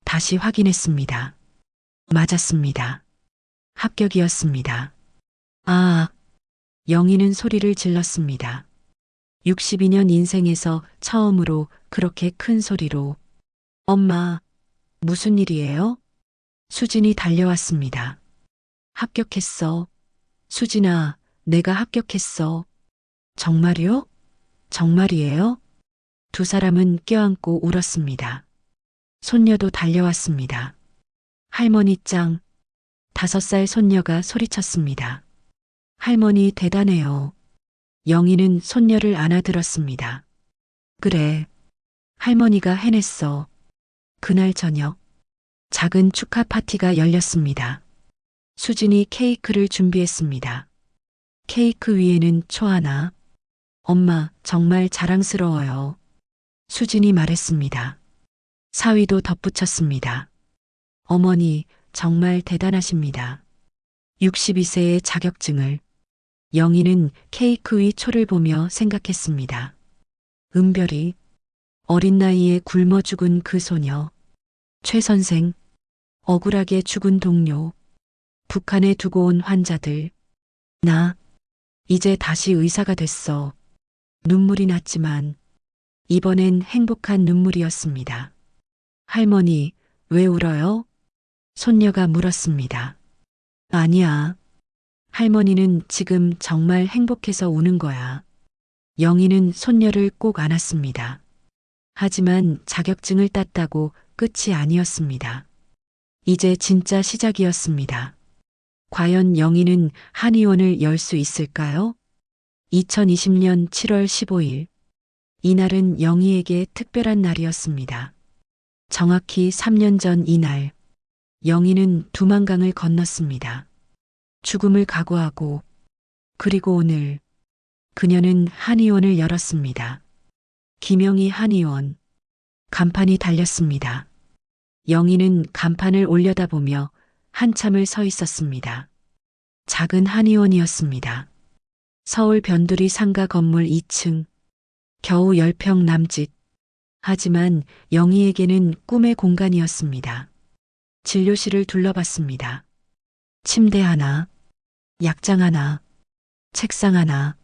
다시 확인했습니다. 맞았습니다. 합격이었습니다. 아, 영희는 소리를 질렀습니다. 62년 인생에서 처음으로 그렇게 큰 소리로. 엄마, 무슨 일이에요? 수진이 달려왔습니다. 합격했어. 수진아, 내가 합격했어. 정말이요? 정말이에요? 두 사람은 껴안고 울었습니다. 손녀도 달려왔습니다. 할머니 짱. 5살 손녀가 소리쳤습니다. 할머니 대단해요. 영희는 손녀를 안아들었습니다. 그래. 할머니가 해냈어. 그날 저녁, 작은 축하 파티가 열렸습니다. 수진이 케이크를 준비했습니다. 케이크 위에는 초 하나. 엄마, 정말 자랑스러워요. 수진이 말했습니다. 사위도 덧붙였습니다. 어머니, 정말 대단하십니다. 62세의 자격증을. 영희는 케이크 위 초를 보며 생각했습니다. 은별이, 어린 나이에 굶어 죽은 그 소녀, 최 선생, 억울하게 죽은 동료, 북한에 두고 온 환자들. 나, 이제 다시 의사가 됐어. 눈물이 났지만 이번엔 행복한 눈물이었습니다. 할머니, 왜 울어요? 손녀가 물었습니다. 아니야. 할머니는 지금 정말 행복해서 우는 거야. 영희는 손녀를 꼭 안았습니다. 하지만 자격증을 땄다고 끝이 아니었습니다. 이제 진짜 시작이었습니다. 과연 영희는 한의원을 열 수 있을까요? 2020년 7월 15일. 이날은 영희에게 특별한 날이었습니다. 정확히 3년 전 이날, 영희는 두만강을 건넜습니다. 죽음을 각오하고. 그리고 오늘 그녀는 한의원을 열었습니다. 김영희 한의원. 간판이 달렸습니다. 영희는 간판을 올려다보며 한참을 서 있었습니다. 작은 한의원이었습니다. 서울 변두리 상가 건물 2층. 겨우 10평 남짓. 하지만 영희에게는 꿈의 공간이었습니다. 진료실을 둘러봤습니다. 침대 하나, 약장 하나, 책상 하나,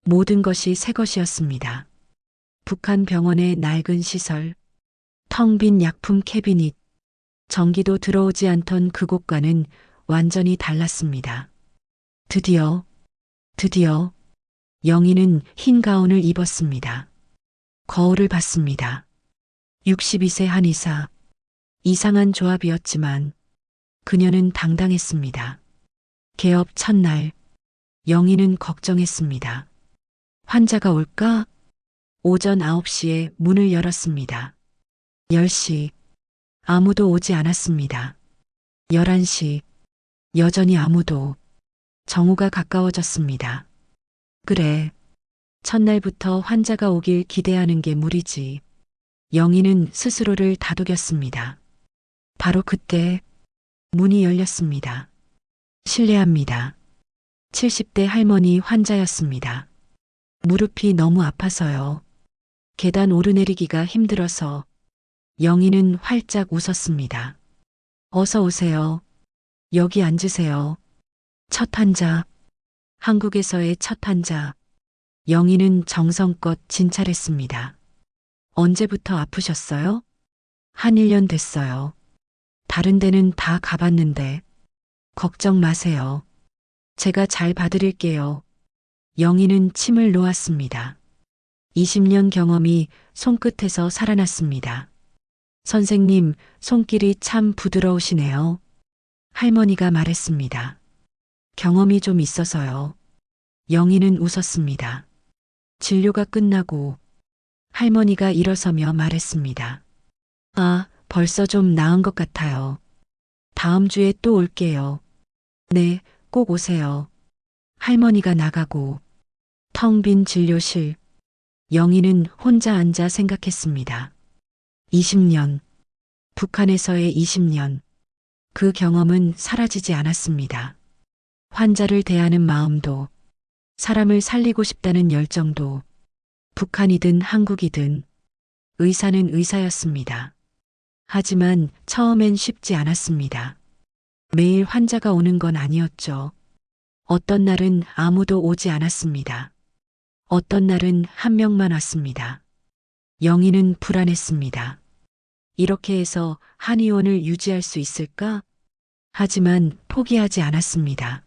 모든 것이 새 것이었습니다. 북한 병원의 낡은 시설, 텅 빈 약품 캐비닛, 전기도 들어오지 않던 그곳과는 완전히 달랐습니다. 드디어 영희는 흰 가운을 입었습니다. 거울을 봤습니다. 62세 한의사. 이상한 조합이었지만 그녀는 당당했습니다. 개업 첫날, 영희는 걱정했습니다. 환자가 올까? 오전 9시에 문을 열었습니다. 10시. 아무도 오지 않았습니다. 11시. 여전히 아무도. 정오가 가까워졌습니다. 그래. 첫날부터 환자가 오길 기대하는 게 무리지. 영희는 스스로를 다독였습니다. 바로 그때 문이 열렸습니다. 실례합니다. 70대 할머니 환자였습니다. 무릎이 너무 아파서요. 계단 오르내리기가 힘들어서. 영희는 활짝 웃었습니다. 어서 오세요. 여기 앉으세요. 첫 환자. 한국에서의 첫 환자. 영희는 정성껏 진찰했습니다. 언제부터 아프셨어요? 한 1년 됐어요. 다른 데는 다 가봤는데. 걱정 마세요. 제가 잘 봐드릴게요. 영희는 침을 놓았습니다. 20년 경험이 손끝에서 살아났습니다. 선생님, 손길이 참 부드러우시네요. 할머니가 말했습니다. 경험이 좀 있어서요. 영희는 웃었습니다. 진료가 끝나고 할머니가 일어서며 말했습니다. 아, 벌써 좀 나은 것 같아요. 다음 주에 또 올게요. 네, 꼭 오세요. 할머니가 나가고 텅 빈 진료실. 영희는 혼자 앉아 생각했습니다. 20년. 북한에서의 20년. 그 경험은 사라지지 않았습니다. 환자를 대하는 마음도, 사람을 살리고 싶다는 열정도, 북한이든 한국이든 의사는 의사였습니다. 하지만 처음엔 쉽지 않았습니다. 매일 환자가 오는 건 아니었죠. 어떤 날은 아무도 오지 않았습니다. 어떤 날은 한 명만 왔습니다. 영희는 불안했습니다. 이렇게 해서 한의원을 유지할 수 있을까? 하지만 포기하지 않았습니다.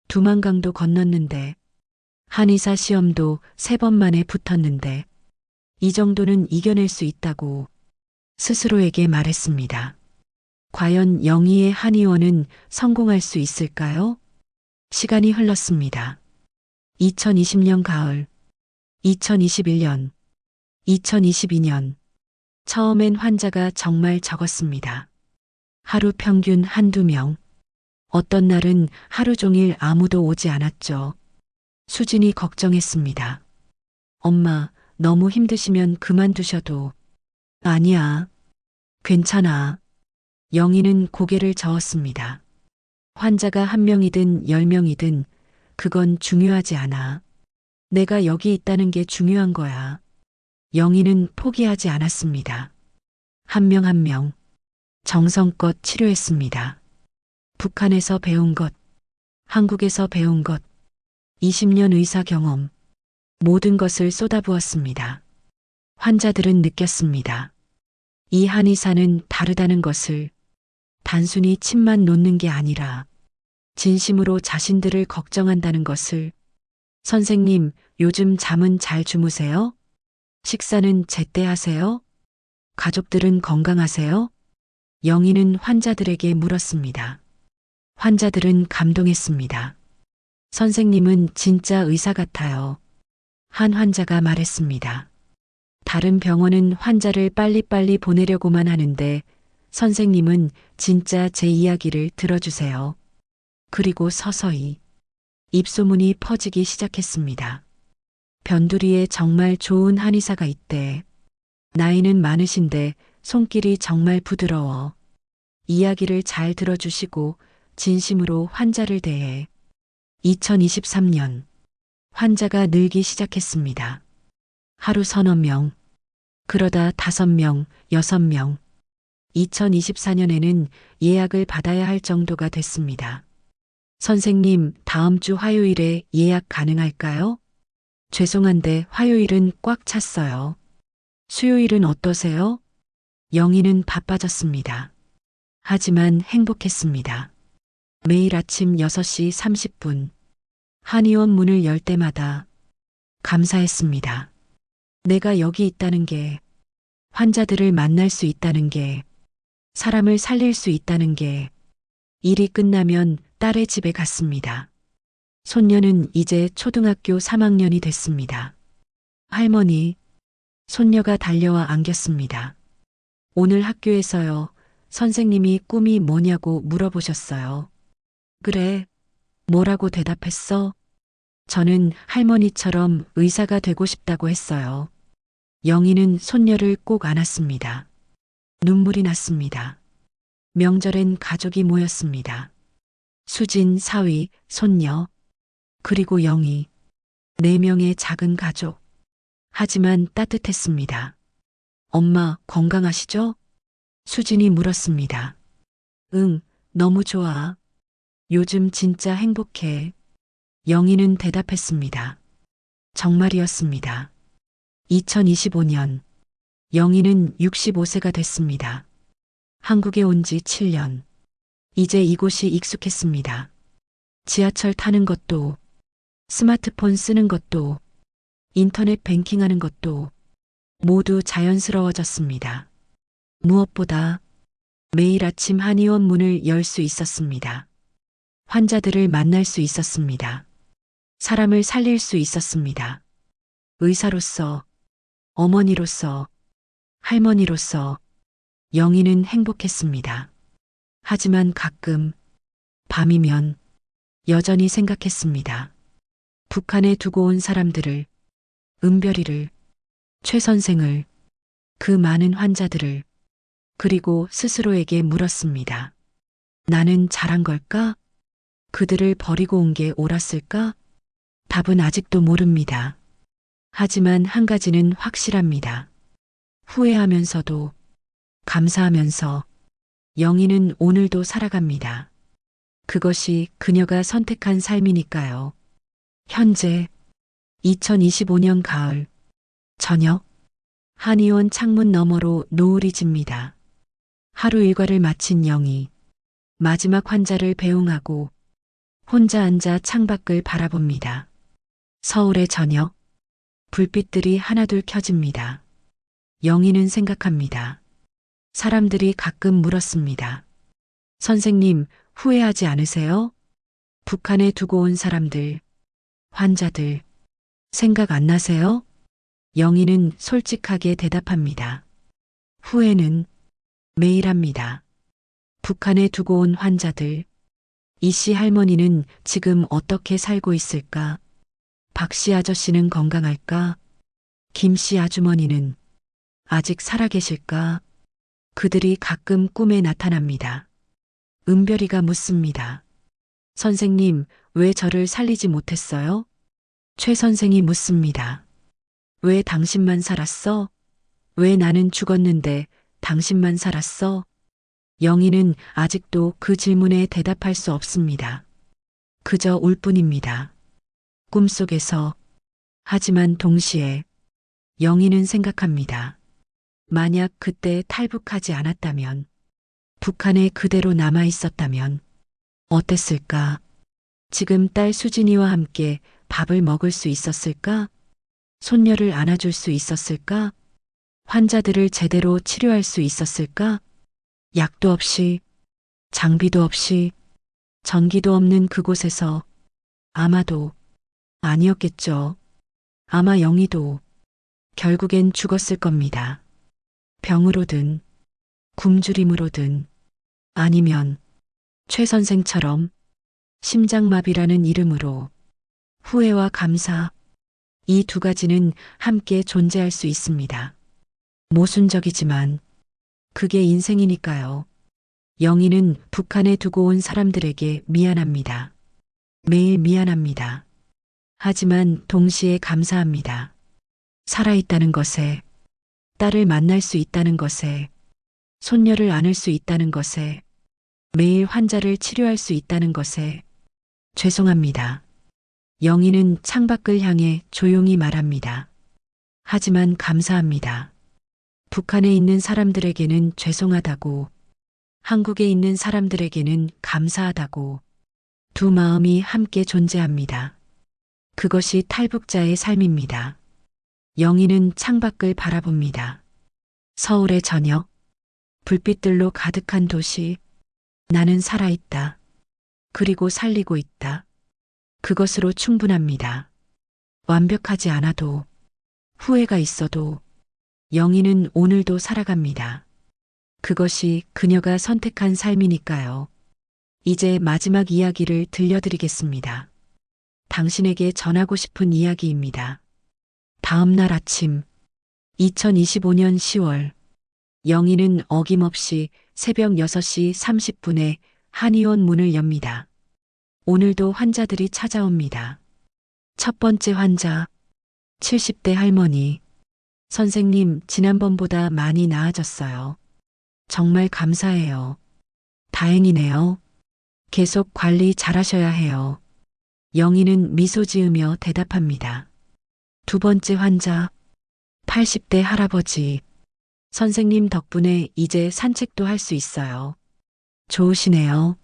두만강도 건넜는데, 한의사 시험도 3번 만에 붙었는데, 이 정도는 이겨낼 수 있다고 스스로에게 말했습니다. 과연 영희의 한의원은 성공할 수 있을까요? 시간이 흘렀습니다. 2020년 가을, 2021년, 2022년. 처음엔 환자가 정말 적었습니다. 하루 평균 한두 명. 어떤 날은 하루 종일 아무도 오지 않았죠. 수진이 걱정했습니다. 엄마, 너무 힘드시면 그만두셔도. 아니야. 괜찮아. 영희는 고개를 저었습니다. 환자가 1명이든 10명이든 그건 중요하지 않아. 내가 여기 있다는 게 중요한 거야. 영희는 포기하지 않았습니다. 한 명 한 명 정성껏 치료했습니다. 북한에서 배운 것, 한국에서 배운 것, 20년 의사 경험, 모든 것을 쏟아부었습니다. 환자들은 느꼈습니다. 이 한의사는 다르다는 것을. 단순히 침만 놓는 게 아니라 진심으로 자신들을 걱정한다는 것을. 선생님, 요즘 잠은 잘 주무세요? 식사는 제때 하세요? 가족들은 건강하세요? 영희는 환자들에게 물었습니다. 환자들은 감동했습니다. 선생님은 진짜 의사 같아요. 한 환자가 말했습니다. 다른 병원은 환자를 빨리빨리 보내려고만 하는데 선생님은 진짜 제 이야기를 들어주세요. 그리고 서서히 입소문이 퍼지기 시작했습니다. 변두리에 정말 좋은 한의사가 있대. 나이는 많으신데 손길이 정말 부드러워. 이야기를 잘 들어주시고 진심으로 환자를 대해. 2023년 환자가 늘기 시작했습니다. 하루 서너 명, 그러다 5명, 6명. 2024년에는 예약을 받아야 할 정도가 됐습니다. 선생님, 다음 주 화요일에 예약 가능할까요? 죄송한데 화요일은 꽉 찼어요. 수요일은 어떠세요? 영희는 바빠졌습니다. 하지만 행복했습니다. 매일 아침 6시 30분 한의원 문을 열 때마다 감사했습니다. 내가 여기 있다는 게, 환자들을 만날 수 있다는 게, 사람을 살릴 수 있다는 게. 일이 끝나면 딸의 집에 갔습니다. 손녀는 이제 초등학교 3학년이 됐습니다. 할머니, 손녀가 달려와 안겼습니다. 오늘 학교에서요. 선생님이 꿈이 뭐냐고 물어보셨어요. 그래. 뭐라고 대답했어? 저는 할머니처럼 의사가 되고 싶다고 했어요. 영희는 손녀를 꼭 안았습니다. 눈물이 났습니다. 명절엔 가족이 모였습니다. 수진, 사위, 손녀, 그리고 영희. 4명의 작은 가족. 하지만 따뜻했습니다. 엄마, 건강하시죠? 수진이 물었습니다. 응, 너무 좋아. 요즘 진짜 행복해. 영희는 대답했습니다. 정말이었습니다. 2025년, 영희는 65세가 됐습니다. 한국에 온 지 7년. 이제 이곳이 익숙했습니다. 지하철 타는 것도, 스마트폰 쓰는 것도, 인터넷 뱅킹하는 것도 모두 자연스러워졌습니다. 무엇보다 매일 아침 한의원 문을 열 수 있었습니다. 환자들을 만날 수 있었습니다. 사람을 살릴 수 있었습니다. 의사로서, 어머니로서, 할머니로서 영희는 행복했습니다. 하지만 가끔 밤이면 여전히 생각했습니다. 북한에 두고 온 사람들을, 은별이를, 최 선생을, 그 많은 환자들을, 그리고 스스로에게 물었습니다. 나는 잘한 걸까? 그들을 버리고 온 게 옳았을까? 답은 아직도 모릅니다. 하지만 한 가지는 확실합니다. 후회하면서도, 감사하면서 영희는 오늘도 살아갑니다. 그것이 그녀가 선택한 삶이니까요. 현재 2025년 가을 저녁 한의원 창문 너머로 노을이 집니다. 하루 일과를 마친 영희 마지막 환자를 배웅하고 혼자 앉아 창밖을 바라봅니다. 서울의 저녁 불빛들이 하나둘 켜집니다. 영희는 생각합니다. 사람들이 가끔 물었습니다. 선생님, 후회하지 않으세요? 북한에 두고 온 사람들, 환자들, 생각 안 나세요? 영희는 솔직하게 대답합니다. 후회는 매일 합니다. 북한에 두고 온 환자들, 이씨 할머니는 지금 어떻게 살고 있을까? 박씨 아저씨는 건강할까? 김씨 아주머니는 아직 살아계실까? 그들이 가끔 꿈에 나타납니다. 은별이가 묻습니다. 선생님, 왜 저를 살리지 못했어요? 최 선생이 묻습니다. 왜 당신만 살았어? 왜 나는 죽었는데 당신만 살았어? 영희는 아직도 그 질문에 대답할 수 없습니다. 그저 울 뿐입니다. 꿈속에서, 하지만 동시에 영희는 생각합니다. 만약 그때 탈북하지 않았다면, 북한에 그대로 남아 있었다면 어땠을까? 지금 딸 수진이와 함께 밥을 먹을 수 있었을까? 손녀를 안아줄 수 있었을까? 환자들을 제대로 치료할 수 있었을까? 약도 없이, 장비도 없이, 전기도 없는 그곳에서 아마도 아니었겠죠. 아마 영희도 결국엔 죽었을 겁니다. 병으로든 굶주림으로든 아니면 최 선생처럼 심장마비라는 이름으로 후회와 감사, 이 두 가지는 함께 존재할 수 있습니다. 모순적이지만 그게 인생이니까요. 영희는 북한에 두고 온 사람들에게 미안합니다. 매일 미안합니다. 하지만 동시에 감사합니다. 살아있다는 것에, 딸을 만날 수 있다는 것에, 손녀를 안을 수 있다는 것에, 매일 환자를 치료할 수 있다는 것에, 죄송합니다. 영희는 창밖을 향해 조용히 말합니다. 하지만 감사합니다. 북한에 있는 사람들에게는 죄송하다고, 한국에 있는 사람들에게는 감사하다고, 두 마음이 함께 존재합니다. 그것이 탈북자의 삶입니다. 영희는 창밖을 바라봅니다. 서울의 저녁, 불빛들로 가득한 도시, 나는 살아있다. 그리고 살리고 있다. 그것으로 충분합니다. 완벽하지 않아도, 후회가 있어도, 영희는 오늘도 살아갑니다. 그것이 그녀가 선택한 삶이니까요. 이제 마지막 이야기를 들려드리겠습니다. 당신에게 전하고 싶은 이야기입니다. 다음 날 아침, 2025년 10월, 영희는 어김없이 새벽 6시 30분에 한의원 문을 엽니다. 오늘도 환자들이 찾아옵니다. 첫 번째 환자, 70대 할머니. 선생님, 지난번보다 많이 나아졌어요. 정말 감사해요. 다행이네요. 계속 관리 잘하셔야 해요. 영희는 미소 지으며 대답합니다. 두 번째 환자, 80대 할아버지. 선생님 덕분에 이제 산책도 할 수 있어요. 좋으시네요.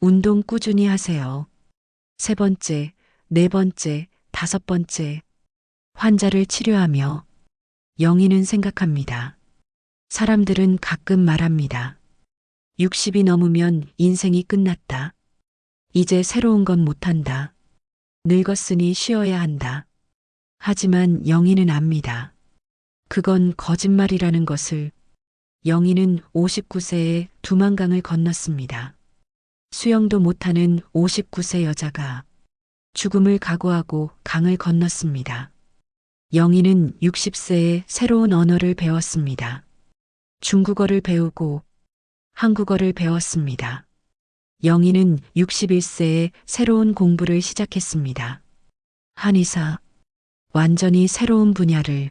운동 꾸준히 하세요. 세 번째, 네 번째, 다섯 번째. 환자를 치료하며 영희는 생각합니다. 사람들은 가끔 말합니다. 60이 넘으면 인생이 끝났다. 이제 새로운 건 못한다. 늙었으니 쉬어야 한다. 하지만 영희는 압니다. 그건 거짓말이라는 것을. 영희는 59세에 두만강을 건넜습니다. 수영도 못하는 59세 여자가 죽음을 각오하고 강을 건넜습니다. 영희는 60세에 새로운 언어를 배웠습니다. 중국어를 배우고 한국어를 배웠습니다. 영희는 61세에 새로운 공부를 시작했습니다. 한의사, 완전히 새로운 분야를.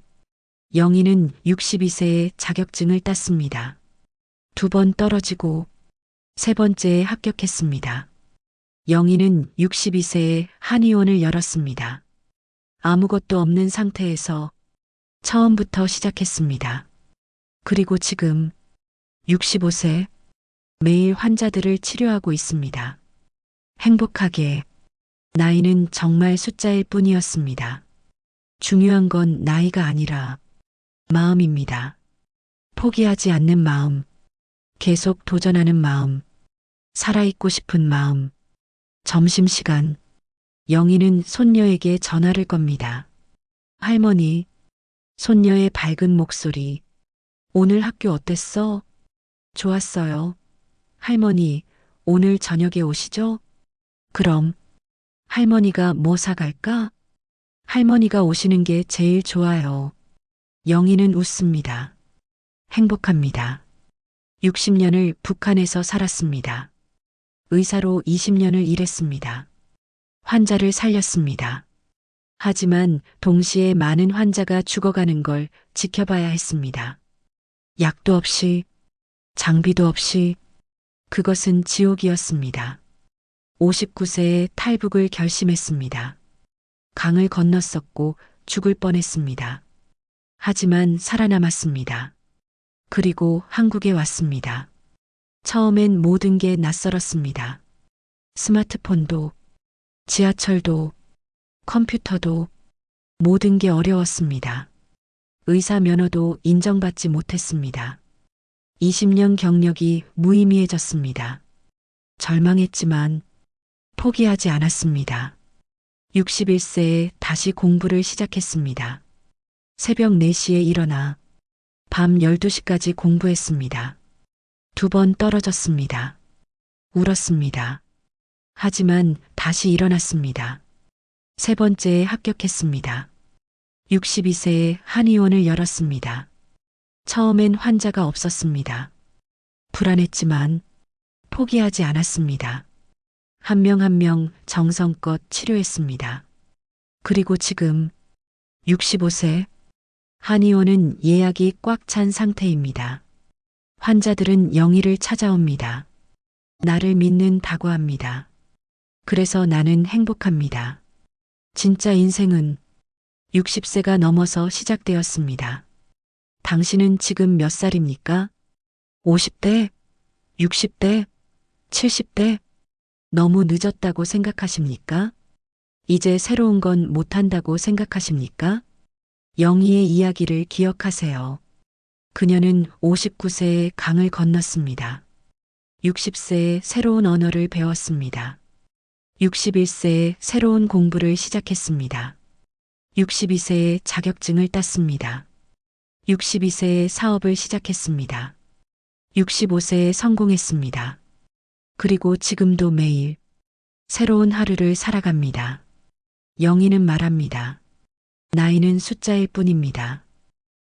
영희는 62세에 자격증을 땄습니다. 두 번 떨어지고 세 번째에 합격했습니다. 영희는 62세에 한의원을 열었습니다. 아무것도 없는 상태에서 처음부터 시작했습니다. 그리고 지금 65세, 매일 환자들을 치료하고 있습니다. 행복하게. 나이는 정말 숫자일 뿐이었습니다. 중요한 건 나이가 아니라 마음입니다. 포기하지 않는 마음, 계속 도전하는 마음, 살아있고 싶은 마음. 점심시간, 영희는 손녀에게 전화를 겁니다. 할머니, 손녀의 밝은 목소리. 오늘 학교 어땠어? 좋았어요. 할머니, 오늘 저녁에 오시죠? 그럼, 할머니가 뭐 사갈까? 할머니가 오시는 게 제일 좋아요. 영희는 웃습니다. 행복합니다. 60년을 북한에서 살았습니다. 의사로 20년을 일했습니다. 환자를 살렸습니다. 하지만 동시에 많은 환자가 죽어가는 걸 지켜봐야 했습니다. 약도 없이, 장비도 없이. 그것은 지옥이었습니다. 59세에 탈북을 결심했습니다. 강을 건넜었고 죽을 뻔했습니다. 하지만 살아남았습니다. 그리고 한국에 왔습니다. 처음엔 모든 게 낯설었습니다. 스마트폰도, 지하철도, 컴퓨터도, 모든 게 어려웠습니다. 의사 면허도 인정받지 못했습니다. 20년 경력이 무의미해졌습니다. 절망했지만 포기하지 않았습니다. 61세에 다시 공부를 시작했습니다. 새벽 4시에 일어나 밤 12시까지 공부했습니다. 두 번 떨어졌습니다. 울었습니다. 하지만 다시 일어났습니다. 세 번째에 합격했습니다. 62세에 한의원을 열었습니다. 처음엔 환자가 없었습니다. 불안했지만 포기하지 않았습니다. 한 명 한 명 정성껏 치료했습니다. 그리고 지금 65세, 한의원은 예약이 꽉 찬 상태입니다. 환자들은 영희를 찾아옵니다. 나를 믿는다고 합니다. 그래서 나는 행복합니다. 진짜 인생은 60세가 넘어서 시작되었습니다. 당신은 지금 몇 살입니까? 50대? 60대? 70대? 너무 늦었다고 생각하십니까? 이제 새로운 건 못한다고 생각하십니까? 영희의 이야기를 기억하세요. 그녀는 59세에 강을 건넜습니다. 60세에 새로운 언어를 배웠습니다. 61세에 새로운 공부를 시작했습니다. 62세에 자격증을 땄습니다. 62세에 사업을 시작했습니다. 65세에 성공했습니다. 그리고 지금도 매일 새로운 하루를 살아갑니다. 영희는 말합니다. 나이는 숫자일 뿐입니다.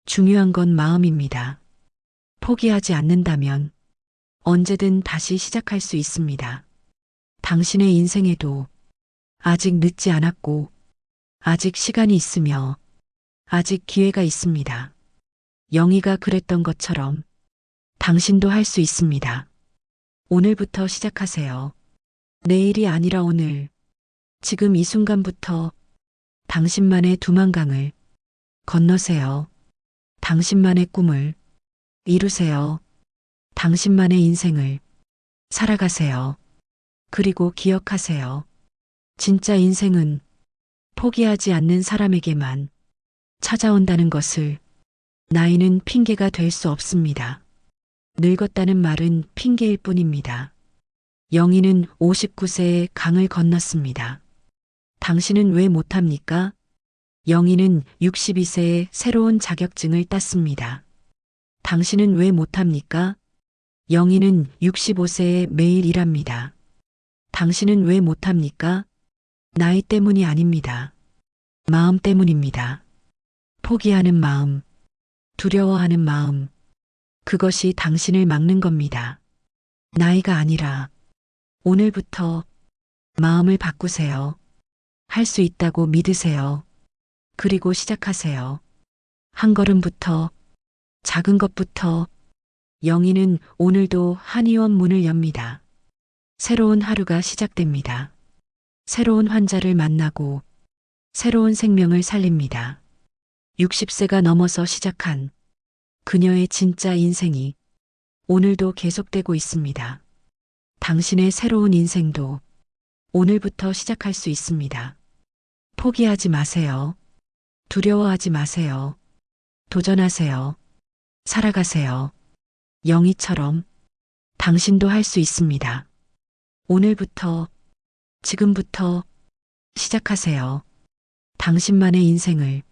중요한 건 마음입니다. 포기하지 않는다면 언제든 다시 시작할 수 있습니다. 당신의 인생에도 아직 늦지 않았고, 아직 시간이 있으며, 아직 기회가 있습니다. 영희가 그랬던 것처럼 당신도 할 수 있습니다. 오늘부터 시작하세요. 내일이 아니라 오늘, 지금 이 순간부터 당신만의 두만강을 건너세요. 당신만의 꿈을 이루세요. 당신만의 인생을 살아가세요. 그리고 기억하세요. 진짜 인생은 포기하지 않는 사람에게만 찾아온다는 것을. 나이는 핑계가 될 수 없습니다. 늙었다는 말은 핑계일 뿐입니다. 영희는 59세에 강을 건넜습니다. 당신은 왜 못합니까? 영희는 62세에 새로운 자격증을 땄습니다. 당신은 왜 못합니까? 영희는 65세에 매일 일합니다. 당신은 왜 못합니까? 나이 때문이 아닙니다. 마음 때문입니다. 포기하는 마음, 두려워하는 마음, 그것이 당신을 막는 겁니다. 나이가 아니라 오늘부터 마음을 바꾸세요. 할 수 있다고 믿으세요. 그리고 시작하세요. 한 걸음부터, 작은 것부터. 영희는 오늘도 한의원 문을 엽니다. 새로운 하루가 시작됩니다. 새로운 환자를 만나고 새로운 생명을 살립니다. 60세가 넘어서 시작한 그녀의 진짜 인생이 오늘도 계속되고 있습니다. 당신의 새로운 인생도 오늘부터 시작할 수 있습니다. 포기하지 마세요. 두려워하지 마세요. 도전하세요. 살아가세요. 영희처럼 당신도 할 수 있습니다. 오늘부터, 지금부터 시작하세요. 당신만의 인생을